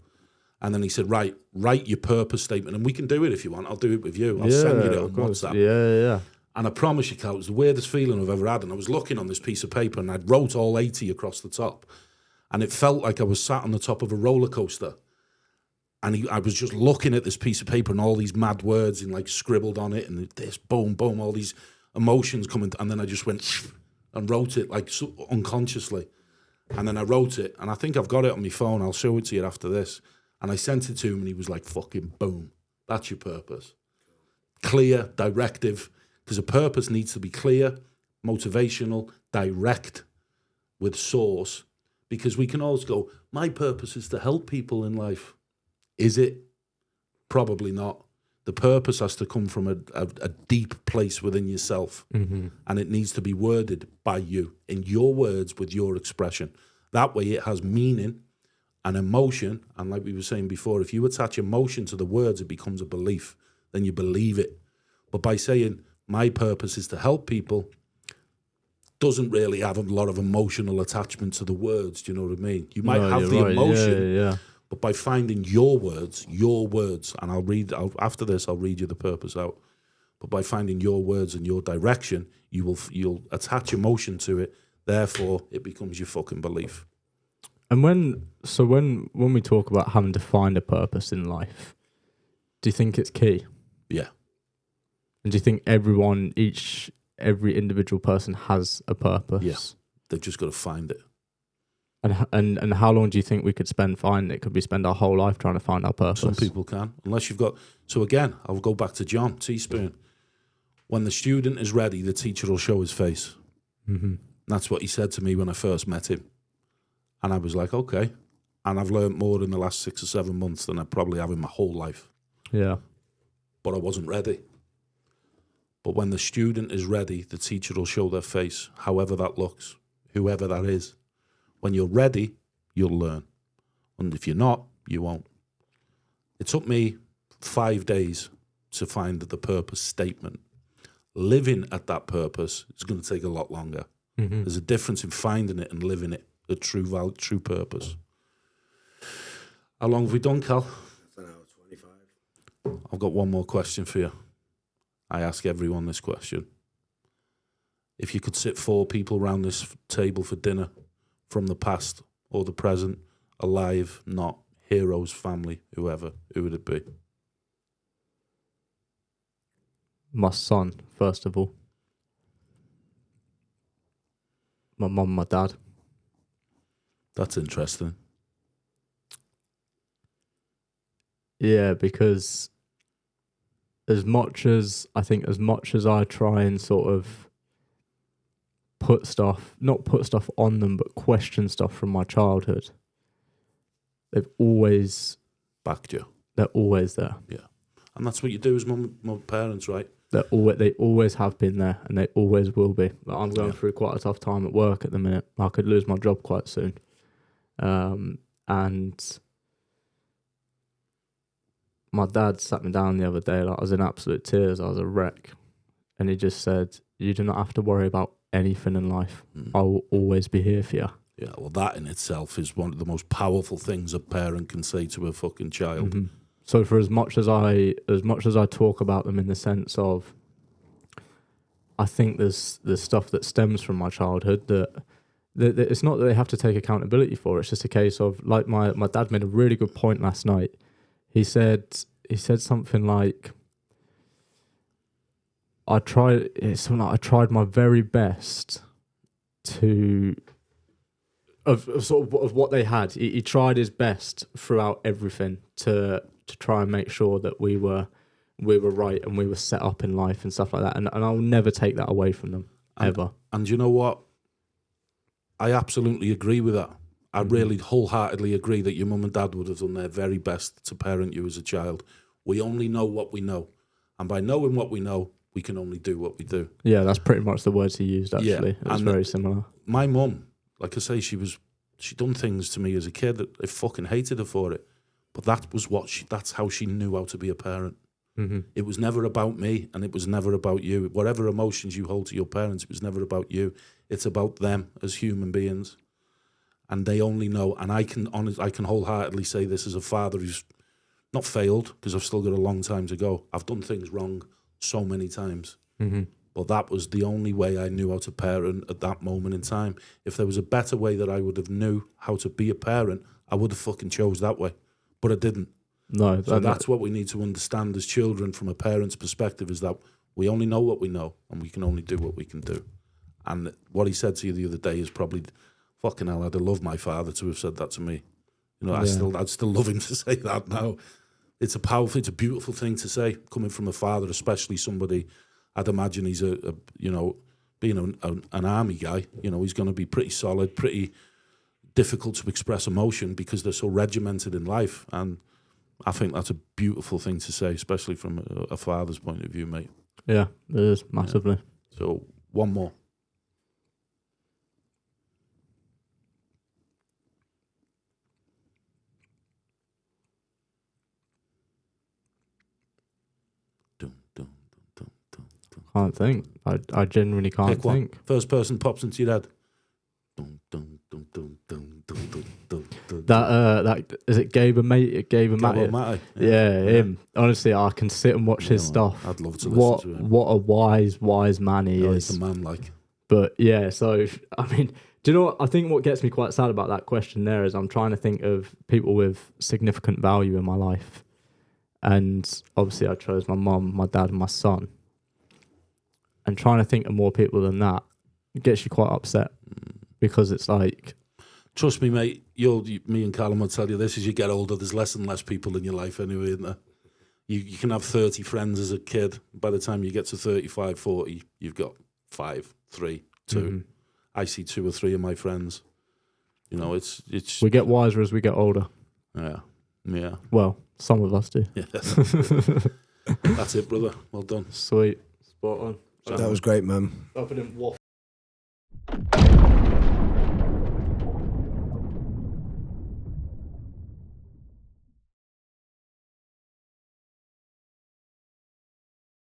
And then he said, right, write your purpose statement. And we can do it if you want. I'll do it with you. I'll send you it on WhatsApp. Yeah. And I promise you, Cal, it was the weirdest feeling I've ever had. And I was looking on this piece of paper, and I'd wrote all 80 across the top. And it felt like I was sat on the top of a roller coaster. And I was just looking at this piece of paper and all these mad words and like scribbled on it. And this, boom, boom, all these emotions coming. And then I just went and wrote it like unconsciously. And then I wrote it. And I think I've got it on my phone. I'll show it to you after this. And I sent it to him, and he was like, fucking boom. That's your purpose. Clear, directive. Because a purpose needs to be clear, motivational, direct, with source. Because we can always go, my purpose is to help people in life. Is it? Probably not. The purpose has to come from a deep place within yourself. Mm-hmm. And it needs to be worded by you, in your words, with your expression. That way it has meaning and emotion. And like we were saying before, if you attach emotion to the words, it becomes a belief. Then you believe it. But by saying, my purpose is to help people, doesn't really have a lot of emotional attachment to the words. Do you know what I mean? You might have the emotion. Yeah. But by finding your words, and after this, I'll read you the purpose out. But by finding your words and your direction, you'll attach emotion to it. Therefore, it becomes your fucking belief. And when we talk about having to find a purpose in life, do you think it's key? Yeah. And do you think every individual person has a purpose? Yeah. They've just got to find it. And how long do you think we could spend finding it? Could we spend our whole life trying to find our purpose? Some people can, unless you've got. So again, I'll go back to John Teaspoon. When the student is ready, the teacher will show his face. Mm-hmm. That's what he said to me when I first met him. And I was like, okay. And I've learned more in the last 6 or 7 months than I probably have in my whole life. Yeah. But I wasn't ready. But when the student is ready, the teacher will show their face, however that looks, whoever that is. When you're ready, you'll learn. And if you're not, you won't. It took me 5 days to find the purpose statement. Living at that purpose is going to take a lot longer. Mm-hmm. There's a difference in finding it and living it, the true value, true purpose. How long have we done, Cal? An hour 25. I've got one more question for you. I ask everyone this question. If you could sit 4 people around this table for dinner, from the past or the present, alive, not, heroes, family, whoever, who would it be? My son, first of all. My mum, my dad. That's interesting. Yeah, because as much as I try and sort of not put stuff on them, but question stuff from my childhood, they've always backed you. They're always there. Yeah. And that's what you do as mum parents, right? They always have been there, and they always will be. Like, I'm going through quite a tough time at work at the minute. I could lose my job quite soon. And my dad sat me down the other day, like I was in absolute tears. I was a wreck. and he just said, "You do not have to worry about anything in life. I will always be here for you." Yeah, well, that in itself is one of the most powerful things a parent can say to a fucking child. So for as much as I talk about them in the sense of, I think there's stuff that stems from my childhood that it's not that they have to take accountability for. It's just a case of, like, my dad made a really good point last night. He said something like, I tried my very best to of what they had. He tried his best throughout everything to try and make sure that we were right and we were set up in life and stuff like that. And I'll never take that away from them, ever. And you know what? I absolutely agree with that. I really wholeheartedly agree that your mum and dad would have done their very best to parent you as a child. We only know what we know. And by knowing what we know, we can only do what we do. Yeah, that's pretty much the words he used, actually. Yeah, it was very similar. My mum, like I say, she done things to me as a kid that I fucking hated her for it. But that's how she knew how to be a parent. It was never about me, and it was never about you. Whatever emotions you hold to your parents, it was never about you. It's about them as human beings. And they only know, and I can wholeheartedly say this as a father who's not failed, because I've still got a long time to go. I've done things wrong so many times. But that was the only way I knew how to parent at that moment in time. If there was a better way that I would have knew how to be a parent, I would have fucking chose that way. But I didn't. No. So that's what we need to understand as children from a parent's perspective, is that we only know what we know, and we can only do what we can do. And what he said to you the other day is probably, fucking hell, I'd have loved my father to have said that to me. You know, I'd still love him to say that now. It's a beautiful thing to say, coming from a father, especially somebody. I'd imagine he's being an army guy, he's going to be pretty solid, pretty difficult to express emotion because they're so regimented in life. And I think that's a beautiful thing to say, especially from a father's point of view, mate. Yeah, it is, massively. Yeah. So, one more. Can't think. I genuinely can't Pick one. think. First person pops into your head. That is it. Gabe and Matty. Yeah, him. Honestly, I can sit and watch his stuff. I'd love to listen to him. What a wise man he is. He's a man, like. But yeah, so I mean, do you know what? I think what gets me quite sad about that question there is I'm trying to think of people with significant value in my life, and obviously I chose my mum, my dad, and my son. And trying to think of more people than that, it gets you quite upset because it's like... Trust me, mate, me and Callum will tell you this, as you get older, there's less and less people in your life anyway, isn't there? You can have 30 friends as a kid. By the time you get to 35, 40, you've got 5, 3, 2. I see 2 or 3 of my friends. It's... We get wiser as we get older. Yeah. Well, some of us do. Yeah. That's it, brother. Well done. Sweet. Spot on. That was great, man. I didn't waffle.